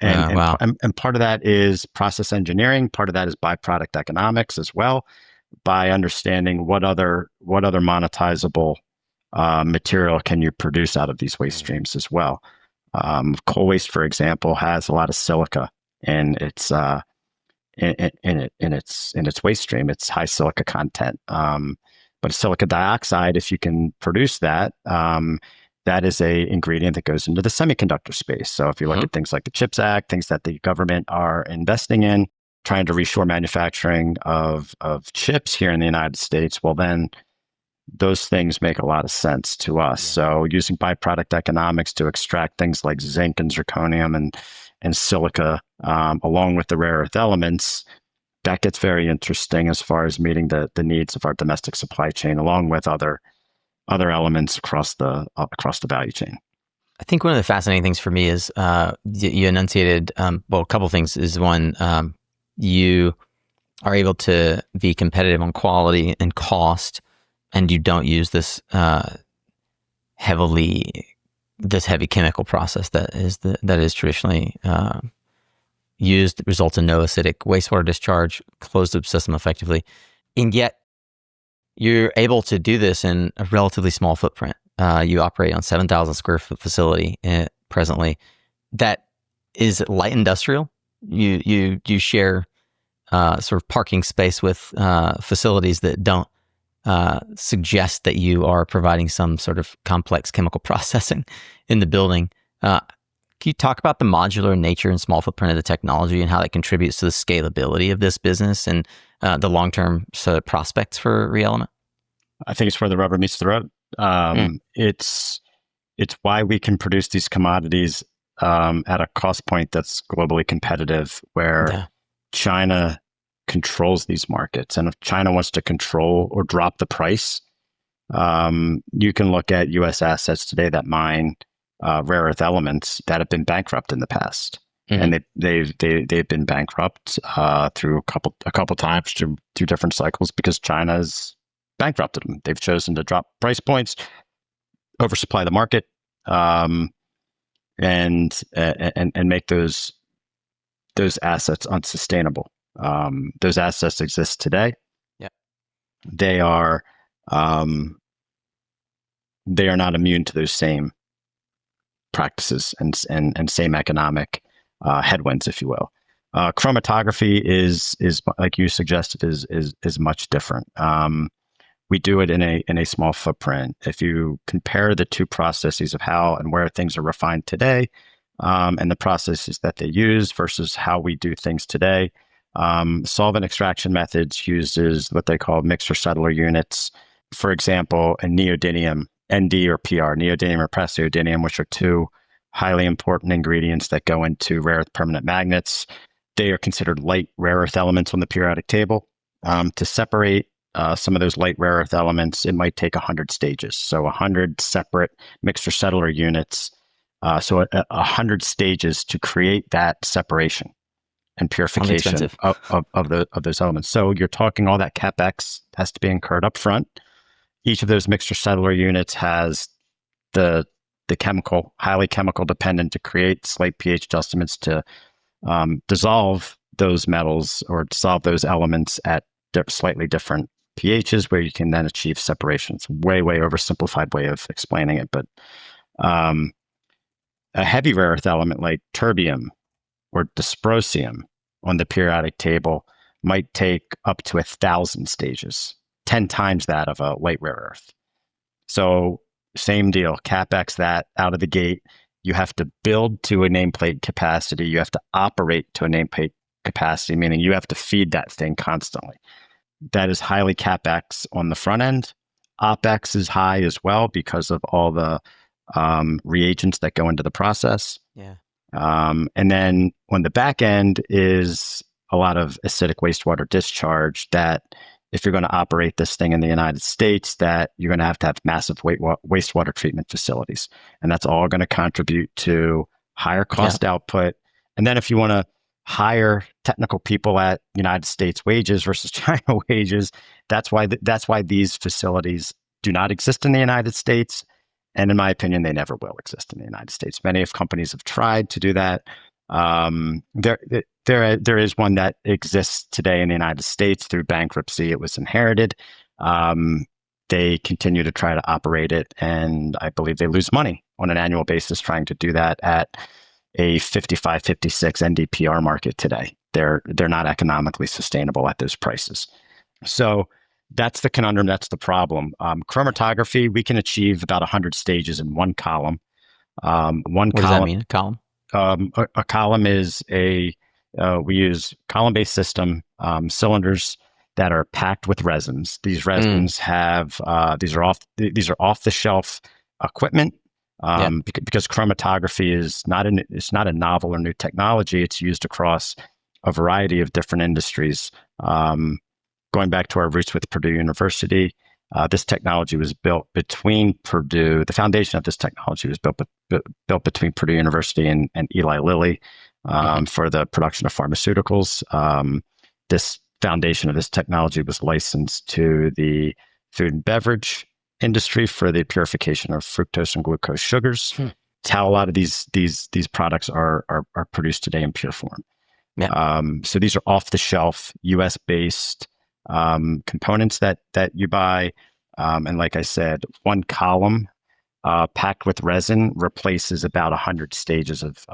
part of that is process engineering. Part of that is byproduct economics as well, by understanding what other monetizable material can you produce out of these waste streams as well. Coal waste, for example, has a lot of silica in its waste stream. It's high silica content. But silica dioxide, if you can produce that, that is a ingredient that goes into the semiconductor space. So if you look at things like the CHIPS Act, things that the government are investing in, trying to reshore manufacturing of chips here in the United States, well, then those things make a lot of sense to us. So using byproduct economics to extract things like zinc and zirconium and silica, along with the rare earth elements, that gets very interesting as far as meeting the needs of our domestic supply chain, along with other elements across the value chain. I think one of the fascinating things for me is you enunciated, a couple of things. Is one, you are able to be competitive on quality and cost, and you don't use this heavy chemical process that is traditionally used, that results in no acidic wastewater discharge, closed loop system effectively. And yet you're able to do this in a relatively small footprint. You operate on 7,000 square foot facility presently. That is light industrial. You share sort of parking space with facilities that don't suggest that you are providing some sort of complex chemical processing in the building. Can you talk about the modular nature and small footprint of the technology and how that contributes to the scalability of this business and the long-term prospects for ReElement? I think it's where the rubber meets the road. It's why we can produce these commodities at a cost point that's globally competitive, where China controls these markets. And if China wants to control or drop the price, you can look at U.S. assets today that mine rare earth elements that have been bankrupt in the past, and they've been bankrupt through a couple times through different cycles because China's bankrupted them. They've chosen to drop price points, oversupply the market, and make those assets unsustainable. Those assets exist today. Yeah, they are not immune to those same practices and same economic headwinds, if you will. Chromatography is like you suggested is much different. We do it in a small footprint. If you compare the two processes of how and where things are refined today, and the processes that they use versus how we do things today, solvent extraction methods uses what they call mixer settler units. For example, a neodymium, ND or PR, neodymium or praseodymium, which are two highly important ingredients that go into rare earth permanent magnets. They are considered light rare earth elements on the periodic table. To separate some of those light rare earth elements, it might take 100 stages. So 100 separate mixer settler units. So 100 stages to create that separation and purification of those elements. So you're talking all that CapEx has to be incurred up front. Each of those mixer settler units has the chemical, highly chemical dependent to create slight pH adjustments to dissolve those metals or dissolve those elements at slightly different pHs where you can then achieve separation. It's a way oversimplified way of explaining it, but a heavy rare earth element like terbium or dysprosium on the periodic table might take up to 1,000 stages, 10 times that of a light rare earth. So same deal, CapEx that out of the gate. You have to build to a nameplate capacity. You have to operate to a nameplate capacity, meaning you have to feed that thing constantly. That is highly CapEx on the front end. OpEx is high as well because of all the reagents that go into the process. Yeah. And then on the back end is a lot of acidic wastewater discharge that if you're going to operate this thing in the United States, that you're going to have massive wastewater treatment facilities. And that's all going to contribute to higher cost output. And then if you want to hire technical people at United States wages versus China wages, that's why these facilities do not exist in the United States. And in my opinion, they never will exist in the United States. Many of companies have tried to do that. There is one that exists today in the United States through bankruptcy. It was inherited. They continue to try to operate it, and I believe they lose money on an annual basis trying to do that at a 55, 56 NdPr market today. They're not economically sustainable at those prices. So that's the conundrum. That's the problem. Chromatography, we can achieve about 100 stages in one column. What does that mean, a column? A column is we use column-based system cylinders that are packed with resins. These resins have these are off-the-shelf equipment because chromatography is it's not a novel or new technology. It's used across a variety of different industries. Going back to our roots with Purdue University, this technology was built between Purdue. The foundation of this technology was built between Purdue University and Eli Lilly for the production of pharmaceuticals. This foundation of this technology was licensed to the food and beverage industry for the purification of fructose and glucose sugars. It's how a lot of these products are produced today in pure form. Yeah. So these are off the shelf, US based components that you buy. And like I said, one column packed with resin replaces about 100 stages of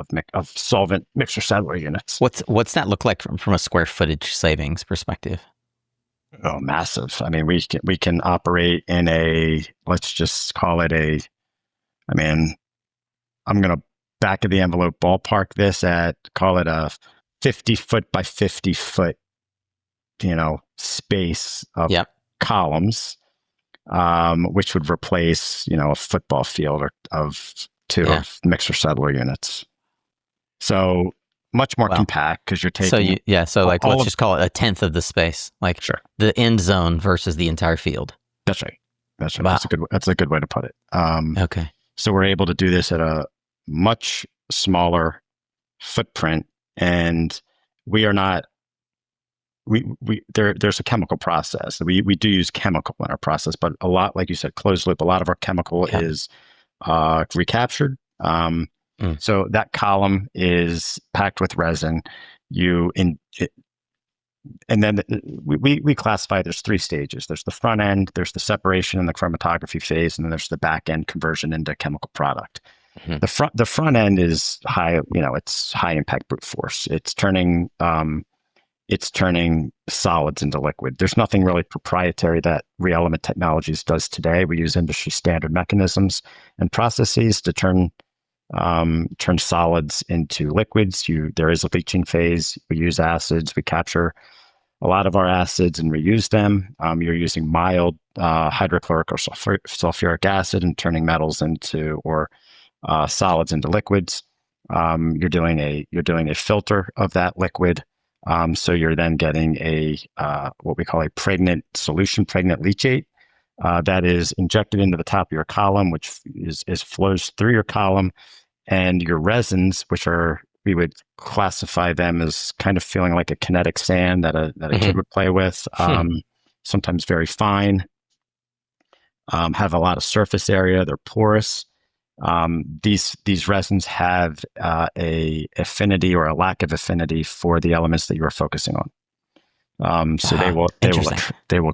solvent mixer settler units. What's that look like from a square footage savings perspective? Oh, massive. I mean, we can operate in let's just call it I'm going to back of the envelope ballpark this at, call it a 50-foot by 50-foot, space of columns, which would replace, a football field of two of mixer settler units. So much more compact because you're taking. So like let's just call it a tenth of the space, like the end zone versus the entire field. That's right. Wow. That's a good way to put it. Okay. So we're able to do this at a much smaller footprint, and we are not. There's a chemical process. We do use chemical in our process, but a lot, like you said, closed loop. A lot of our chemical is recaptured. So that column is packed with resin. And then we classify, there's 3 stages. There's the front end, there's the separation and the chromatography phase, and then there's the back end conversion into chemical product. The front end is high, it's high impact brute force. It's turning solids into liquid. There's nothing really proprietary that ReElement Technologies does today. We use industry standard mechanisms and processes to turn solids into liquids. There is a leaching phase. We use acids. We capture a lot of our acids and reuse them. You're using mild hydrochloric or sulfuric acid and turning metals or solids into liquids. You're doing a filter of that liquid. So you're then getting what we call a pregnant leachate that is injected into the top of your column, which flows through your column, and your resins, which we would classify them as kind of feeling like a kinetic sand that a kid would play with. Sometimes very fine, have a lot of surface area. They're porous. These resins have a affinity or a lack of affinity for the elements that you are focusing on. So they will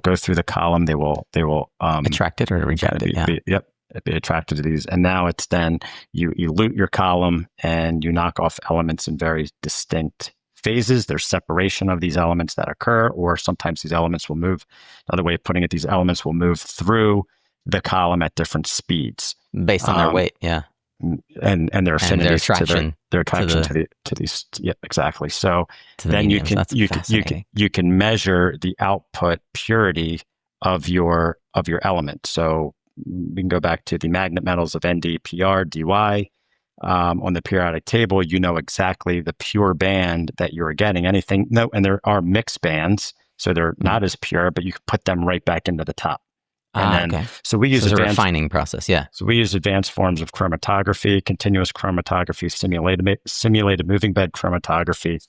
go through the column. They will attract it or reject it. Be attracted to these. And now it's then you loot your column and you knock off elements in very distinct phases. There's separation of these elements that occur, or sometimes these elements will move. Another way of putting it, these elements will move through the column at different speeds based on their weight, and their affinity, their attraction to these. Yeah, exactly. So then you can measure the output purity of your element. So we can go back to the magnet metals of Nd, Pr, Dy. On the periodic table, you know exactly the pure band that you're getting. And there are mixed bands, so they're not as pure, but you can put them right back into the top. So we use a refining process. Yeah. So we use advanced forms of chromatography, continuous chromatography, simulated moving bed chromatography,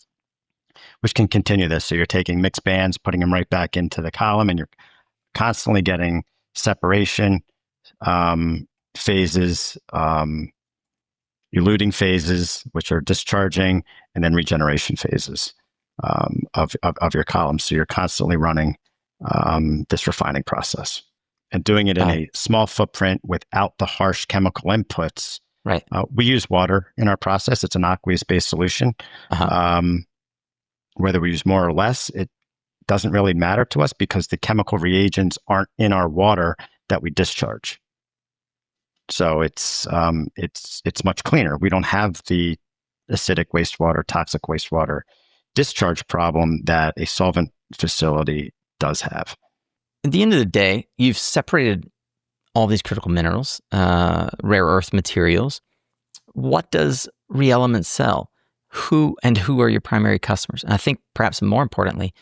which can continue this. So you're taking mixed bands, putting them right back into the column, and you're constantly getting separation phases, eluting phases, which are discharging, and then regeneration phases of your column. So you're constantly running this refining process and doing it in a small footprint without the harsh chemical inputs. Right. We use water in our process. It's an aqueous-based solution. Whether we use more or less, it doesn't really matter to us because the chemical reagents aren't in our water that we discharge. So it's much cleaner. We don't have the acidic wastewater, toxic wastewater discharge problem that a solvent facility does have. At the end of the day, you've separated all these critical minerals, rare earth materials. What does ReElement sell? Who are your primary customers? And I think perhaps more importantly,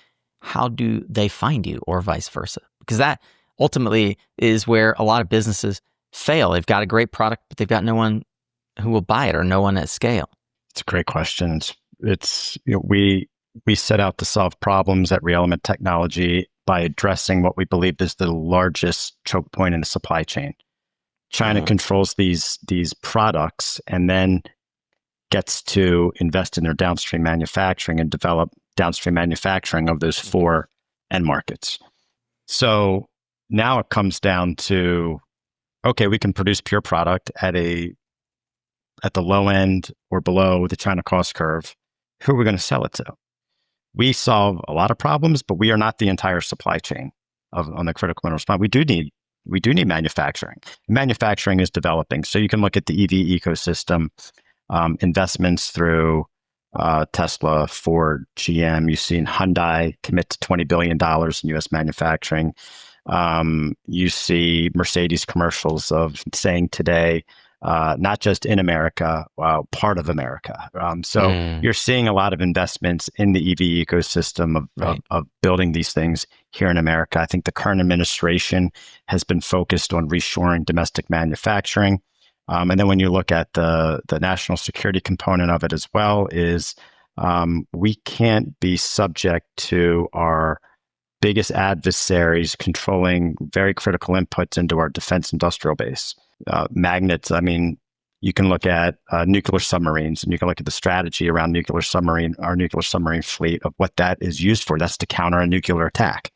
how do they find you or vice versa? Because that ultimately is where a lot of businesses fail. They've got a great product, but they've got no one who will buy it or no one at scale. It's a great question. We set out to solve problems at ReElement Technology by addressing what we believe is the largest choke point in the supply chain. China controls these products and then gets to invest in their downstream manufacturing and develop downstream manufacturing of those 4 end markets. So now it comes down to, okay, we can produce pure product at the low end or below the China cost curve. Who are we going to sell it to? We solve a lot of problems, but we are not the entire supply chain on the critical minerals front. We do need manufacturing. Manufacturing is developing. So you can look at the EV ecosystem. investments through Tesla, Ford, GM. You've seen Hyundai commit to $20 billion in U.S. manufacturing. You see Mercedes commercials of saying today, not just in America, part of America. So you're seeing a lot of investments in the EV ecosystem of building these things here in America. I think the current administration has been focused on reshoring domestic manufacturing. And then when you look at the national security component of it as well, is we can't be subject to our biggest adversaries controlling very critical inputs into our defense industrial base. Magnets, I mean, you can look at nuclear submarines, and you can look at the strategy around our nuclear submarine fleet of what that is used for. That's to counter a nuclear attack.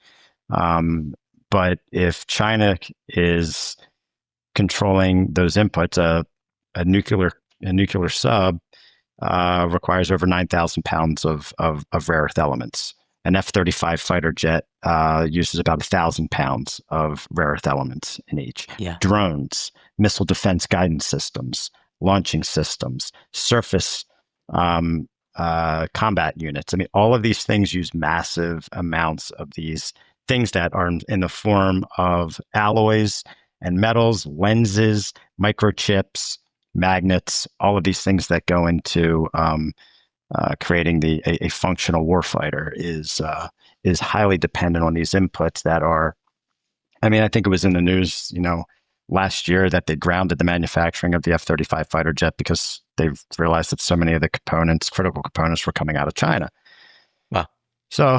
But if China is controlling those inputs, a nuclear sub requires over 9,000 pounds of rare earth elements. An F-35 fighter jet uses about 1,000 pounds of rare earth elements in each. Yeah. Drones, missile defense guidance systems, launching systems, surface combat units. I mean, all of these things use massive amounts of these things that are in the form of alloys and metals, lenses, microchips, magnets, all of these things that go into creating a functional warfighter is highly dependent on these inputs that are, I mean, I think it was in the news, last year that they grounded the manufacturing of the F-35 fighter jet because they've realized that so many of the critical components were coming out of China. Wow. So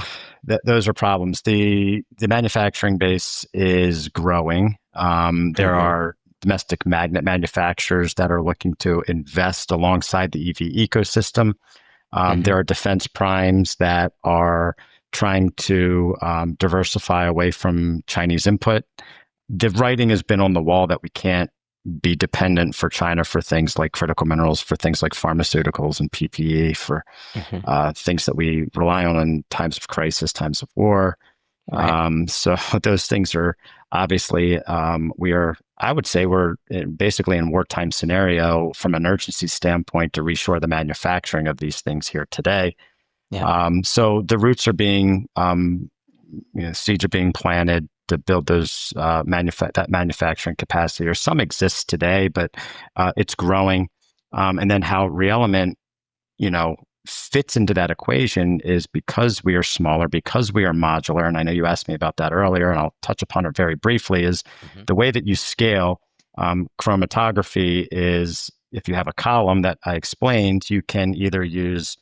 those are problems. The manufacturing base is growing. There are domestic magnet manufacturers that are looking to invest alongside the EV ecosystem. There are defense primes that are trying to diversify away from Chinese input. The writing has been on the wall that we can't be dependent for China for things like critical minerals, for things like pharmaceuticals and PPE, for things that we rely on in times of crisis, times of war. Right. So those things are obviously, I would say we're basically in wartime scenario from an urgency standpoint to reshore the manufacturing of these things here today. Yeah. So the roots are being, seeds are being planted to build those that manufacturing capacity, or some exists today, but it's growing. And then how ReElement, fits into that equation is because we are smaller, because we are modular. And I know you asked me about that earlier, and I'll touch upon it very briefly, is the way that you scale chromatography is if you have a column that I explained, you can either use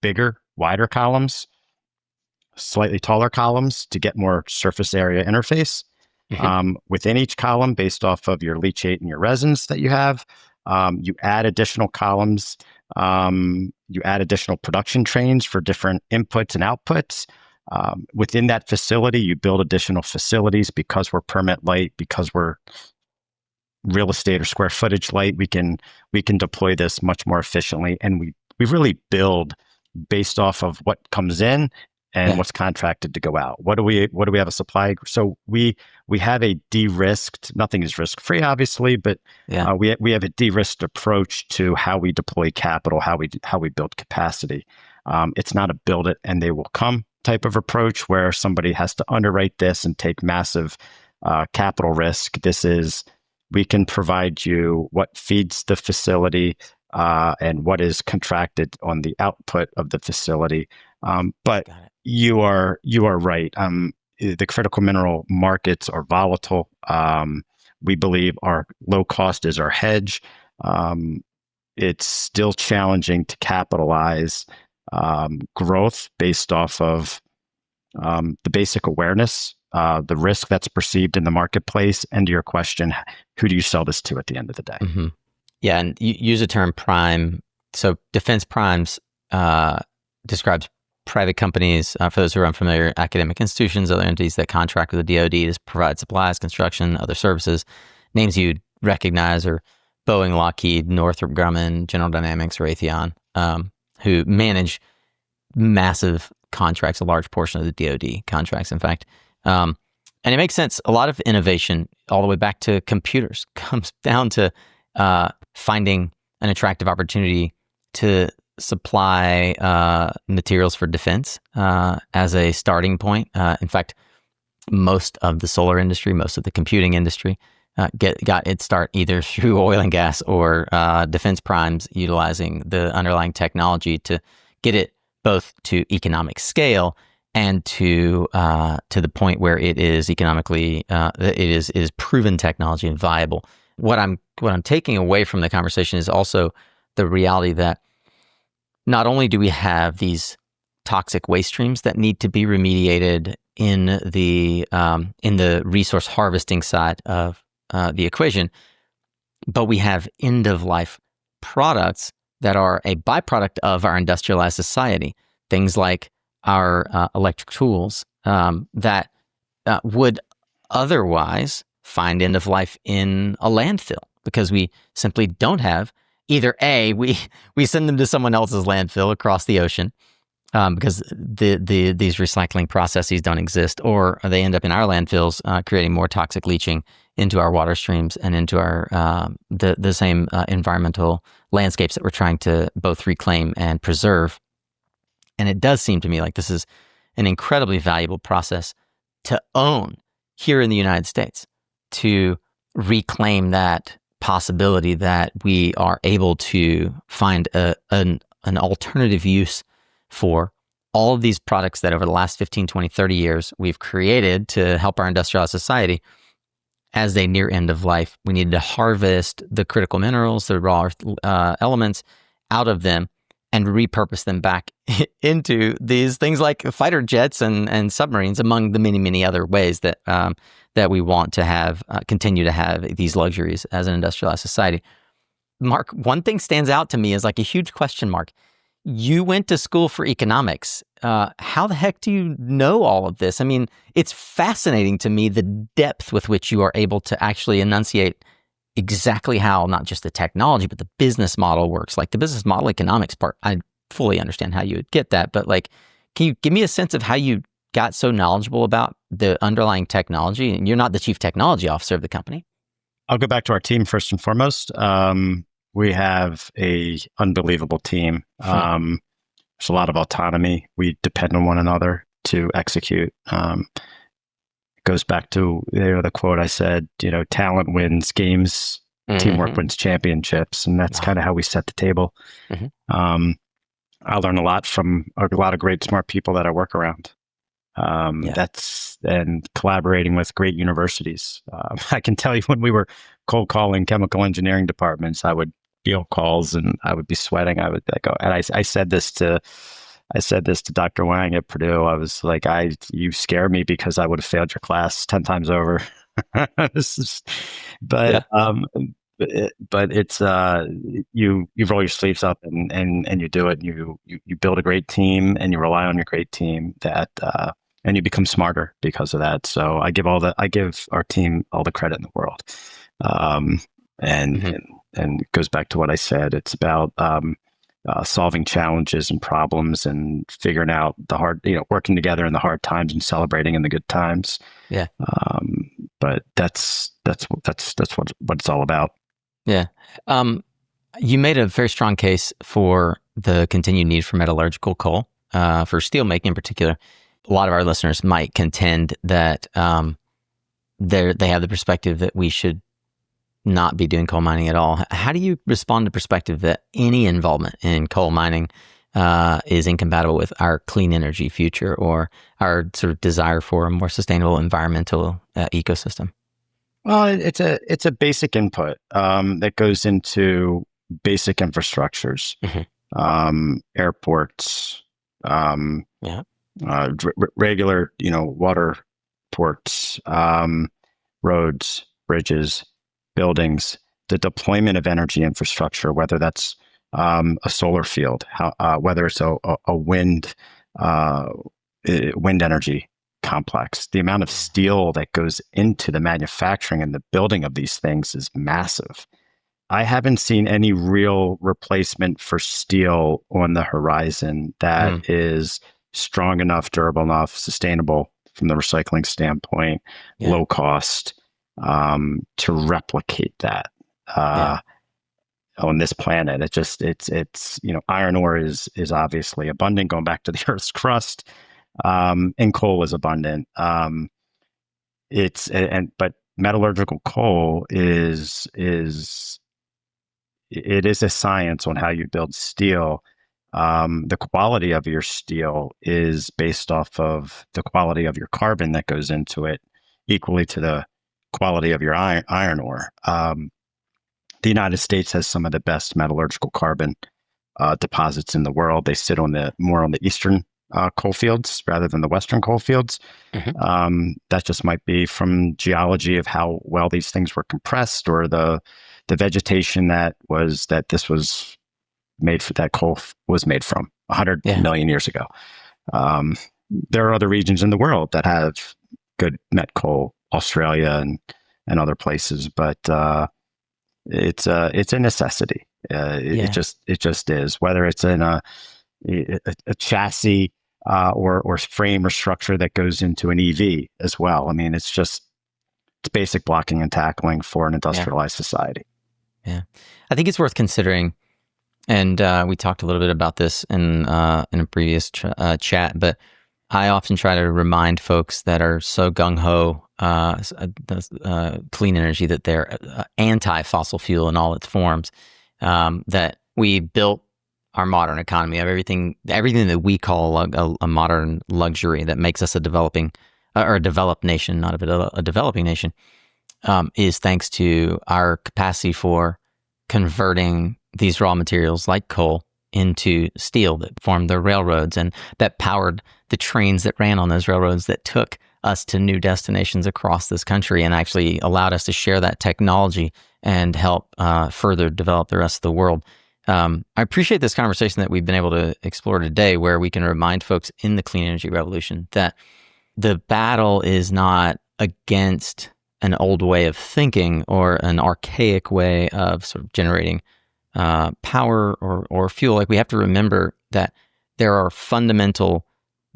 bigger, wider columns, slightly taller columns to get more surface area interface within each column based off of your leachate and your resins that you have. You add additional columns. You add additional production trains for different inputs and outputs. Within that facility, you build additional facilities because we're permit light, because we're real estate or square footage light. We can deploy this much more efficiently, and we really build based off of what comes in and what's contracted to go out. What do we have a supply? So we have a de-risked, nothing is risk free, obviously, but we have a de-risked approach to how we deploy capital, how we build capacity. It's not a build it and they will come type of approach where somebody has to underwrite this and take massive capital risk. This is, we can provide you what feeds the facility and what is contracted on the output of the facility. But you are right. The critical mineral markets are volatile. We believe our low cost is our hedge. It's still challenging to capitalize growth based off of the basic awareness, the risk that's perceived in the marketplace, and to your question, who do you sell this to at the end of the day? Yeah, and you use the term prime. So defense primes describes private companies, for those who are unfamiliar, academic institutions, other entities that contract with the DoD to provide supplies, construction, other services. Names you'd recognize are Boeing, Lockheed, Northrop Grumman, General Dynamics, Raytheon, who manage massive contracts, a large portion of the DoD contracts, in fact. And it makes sense. A lot of innovation, all the way back to computers, comes down to finding an attractive opportunity to supply materials for defense as a starting point. In fact, most of the solar industry, most of the computing industry got its start either through oil and gas or defense primes utilizing the underlying technology to get it both to economic scale and to the point where it is economically it is proven technology and viable. What I'm taking away from the conversation is also the reality that not only do we have these toxic waste streams that need to be remediated in the resource harvesting side of the equation, but we have end of life products that are a byproduct of our industrialized society. Things like our electric tools that would otherwise find end of life in a landfill because we simply don't have either we send them to someone else's landfill across the ocean because these recycling processes don't exist, or they end up in our landfills creating more toxic leaching into our water streams and into our the same environmental landscapes that we're trying to both reclaim and preserve. And it does seem to me like this is an incredibly valuable process to own here in the United States, to reclaim that possibility that we are able to find an alternative use for all of these products that over the last 15, 20, 30 years we've created to help our industrialized society. As they near end of life, we needed to harvest the critical minerals, the raw elements out of them and repurpose them back into these things like fighter jets and submarines, among the many, many other ways that that we want to have continue to have these luxuries as an industrialized society. Mark, one thing stands out to me as like a huge question mark. You went to school for economics. How the heck do you know all of this? I mean, it's fascinating to me the depth with which you are able to actually enunciate exactly how not just the technology, but the business model works. Like the business model economics part, I fully understand how you would get that. But like, can you give me a sense of how you got so knowledgeable about the underlying technology? And you're not the chief technology officer of the company. I'll go back to our team first and foremost. We have a unbelievable team. There's a lot of autonomy. We depend on one another to execute. It goes back to the quote I said, talent wins games, teamwork wins championships. And that's kind of how we set the table. I learn a lot from a lot of great, smart people that I work around. And collaborating with great universities. I can tell you when we were cold calling chemical engineering departments, I would field calls and I would be sweating. I would go, and I said this to Dr. Wang at Purdue. I was like, you scare me because I would have failed your class 10 times over. But it's you roll your sleeves up and you do it. And you build a great team and you rely on your great team and you become smarter because of that. So I give our team all the credit in the world. And it goes back to what I said. It's about solving challenges and problems and figuring out the hard, working together in the hard times and celebrating in the good times. Yeah. But that's what it's all about. Yeah. You made a very strong case for the continued need for metallurgical coal, for steel making in particular. A lot of our listeners might contend that they have the perspective that we should not be doing coal mining at all. How do you respond to the perspective that any involvement in coal mining is incompatible with our clean energy future or our sort of desire for a more sustainable environmental ecosystem? Well, it's a basic input that goes into basic infrastructures, airports, regular, water ports, roads, bridges, buildings, the deployment of energy infrastructure, whether that's a solar field, whether it's a wind energy complex. The amount of steel that goes into the manufacturing and the building of these things is massive. I haven't seen any real replacement for steel on the horizon that is strong enough, durable enough, sustainable from the recycling standpoint, low cost, to replicate that. on this planet. It's iron ore is obviously abundant, going back to the Earth's crust, and coal is abundant. But metallurgical coal is a science on how you build steel. The quality of your steel is based off of the quality of your carbon that goes into it, equally to the quality of your iron ore. The United States has some of the best metallurgical carbon deposits in the world. They sit more on the eastern coal fields rather than the western coal fields. Mm-hmm. That just might be from geology of how well these things were compressed, or the vegetation that coal was made from 100 million years ago. There are other regions in the world that have good met coal, Australia and other places, but it's a necessity. It just is. Whether it's in a chassis or frame or structure that goes into an EV as well. I mean, it's basic blocking and tackling for an industrialized society. Yeah, I think it's worth considering. And we talked a little bit about this in a previous chat, but I often try to remind folks that are so gung-ho clean energy, that they're anti-fossil fuel in all its forms, that we built our modern economy of everything that we call a modern luxury that makes us a developing or a developed nation, not a developing nation, is thanks to our capacity for converting these raw materials like coal into steel that formed the railroads and that powered the trains that ran on those railroads that took us to new destinations across this country and actually allowed us to share that technology and help further develop the rest of the world. I appreciate this conversation that we've been able to explore today, where we can remind folks in the clean energy revolution that the battle is not against an old way of thinking or an archaic way of sort of generating power or fuel. Like, we have to remember that there are fundamental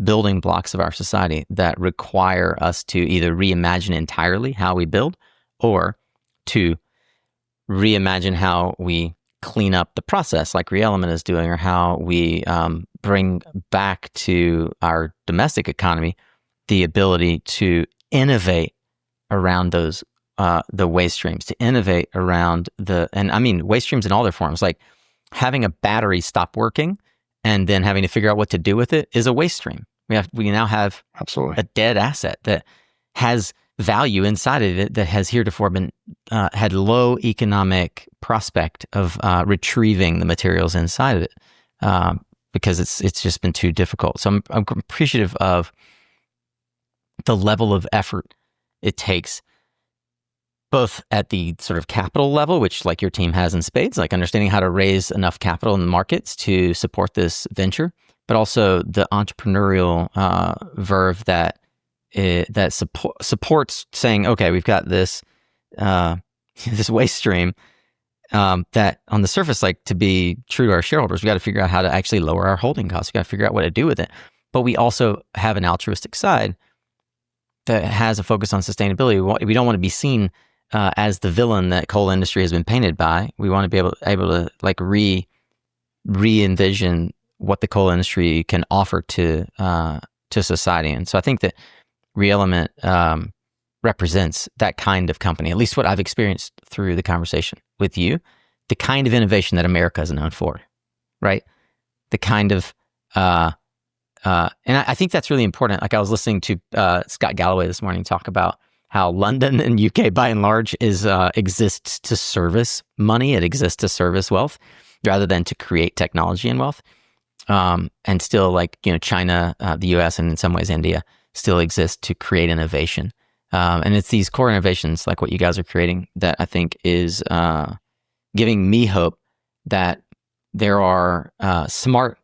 building blocks of our society that require us to either reimagine entirely how we build, or to reimagine how we clean up the process like ReElement is doing, or how we bring back to our domestic economy the ability to innovate around those the waste streams, to innovate around and I mean waste streams in all their forms. Like, having a battery stop working and then having to figure out what to do with it is a waste stream. We now have Absolutely a dead asset that has value inside of it, that has heretofore been had low economic prospect of retrieving the materials inside of it because it's just been too difficult. So I'm appreciative of the level of effort it takes, both at the sort of capital level, which like your team has in spades, like understanding how to raise enough capital in the markets to support this venture, but also the entrepreneurial verve that supports saying, okay, we've got this this waste stream that on the surface, like, to be true to our shareholders, we got to figure out how to actually lower our holding costs. We got to figure out what to do with it. But we also have an altruistic side that has a focus on sustainability. We don't want to be seen as the villain that coal industry has been painted by. We want to be able to like re-envision what the coal industry can offer to society. And so I think that ReElement represents that kind of company, at least what I've experienced through the conversation with you, the kind of innovation that America is known for, right? The kind of, and I think that's really important. Like, I was listening to Scott Galloway this morning talk about how London and UK by and large exists to service money. It exists to service wealth rather than to create technology and wealth. And still, like, China, the US, and in some ways India still exist to create innovation. And it's these core innovations like what you guys are creating that I think is giving me hope that there are smart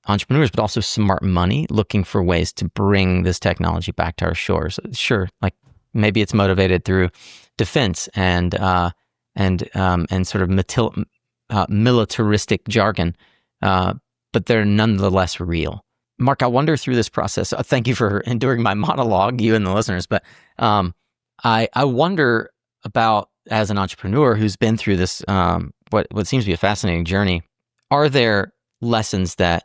entrepreneurs, but also smart money looking for ways to bring this technology back to our shores. Sure, like maybe it's motivated through defense and sort of militaristic jargon, but they're nonetheless real. Mark, I wonder through this process. Thank you for enduring my monologue, you and the listeners. But I wonder about as an entrepreneur who's been through this, what seems to be a fascinating journey, are there lessons that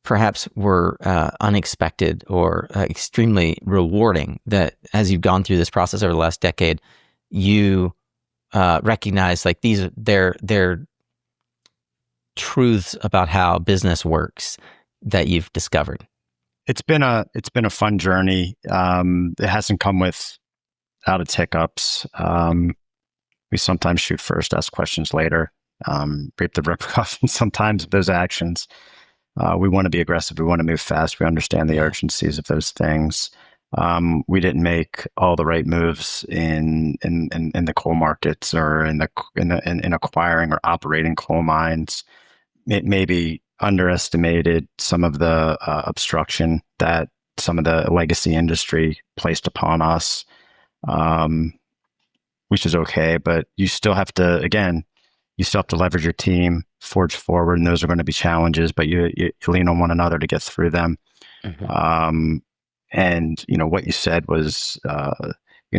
perhaps were unexpected or extremely rewarding that as you've gone through this process over the last decade, you recognize like they're truths about how business works that you've discovered? It's been a fun journey. It hasn't come without its hiccups. We sometimes shoot first, ask questions later, reap the repercussions sometimes of those actions. We want to be aggressive. We want to move fast. We understand the urgencies of those things. We didn't make all the right moves in the coal markets or in acquiring or operating coal mines. It maybe underestimated some of the obstruction that some of the legacy industry placed upon us, which is okay. But you still have to, again, leverage your team, forge forward, and those are going to be challenges, but you lean on one another to get through them. Mm-hmm. And, what you said was,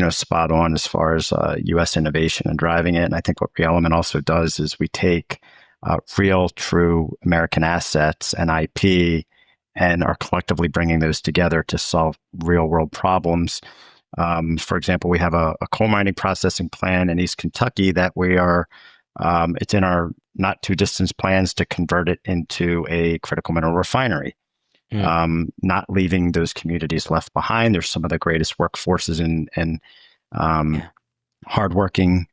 spot on as far as U.S. innovation and driving it. And I think what ReElement also does is we take real, true American assets and IP and are collectively bringing those together to solve real world problems. For example, we have a coal mining processing plant in East Kentucky that we are, it's in our not too distant plans to convert it into a critical mineral refinery. Not leaving those communities left behind. There's some of the greatest workforces and hardworking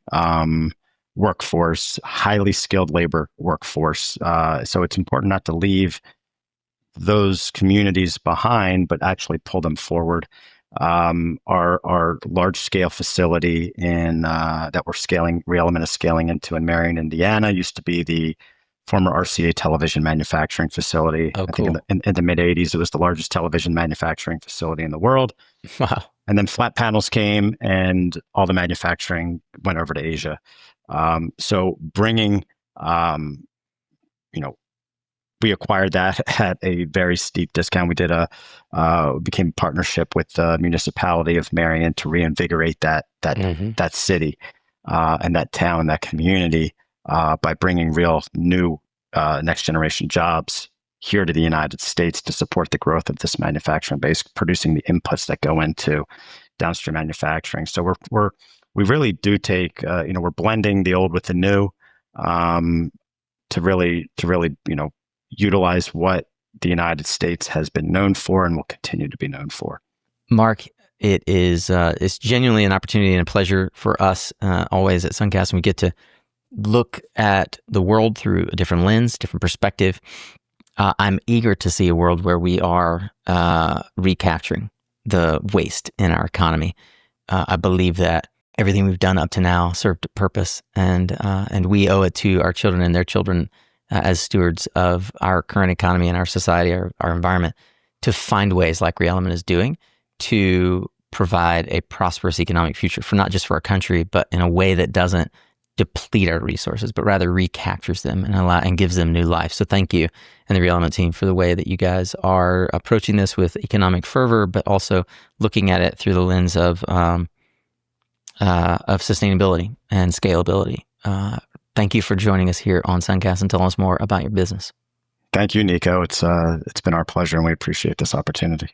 workforce, highly skilled labor workforce. So it's important not to leave those communities behind, but actually pull them forward. Our large scale facility that ReElement is scaling into in Marion, Indiana, used to be the former RCA television manufacturing facility. Oh, cool. I think in the mid 80s, it was the largest television manufacturing facility in the world. Wow. And then flat panels came and all the manufacturing went over to Asia. So bringing, we acquired that at a very steep discount. We became a partnership with the municipality of Marion to reinvigorate that city and that town, that community, by bringing real new next generation jobs here to the United States to support the growth of this manufacturing base, producing the inputs that go into downstream manufacturing. So we really do take, we're blending the old with the new to really utilize what the United States has been known for and will continue to be known for. Mark, it's genuinely an opportunity and a pleasure for us always at Suncast, and we get to look at the world through a different lens, different perspective. I'm eager to see a world where we are recapturing the waste in our economy. I believe that everything we've done up to now served a purpose, and we owe it to our children and their children as stewards of our current economy and our society, our environment, to find ways like ReElement is doing to provide a prosperous economic future for not just for our country, but in a way that doesn't deplete our resources, but rather recaptures them and gives them new life. So thank you and the ReElement team for the way that you guys are approaching this with economic fervor, but also looking at it through the lens of sustainability and scalability. Thank you for joining us here on Suncast and telling us more about your business. Thank you, Nico. It's been our pleasure, and we appreciate this opportunity.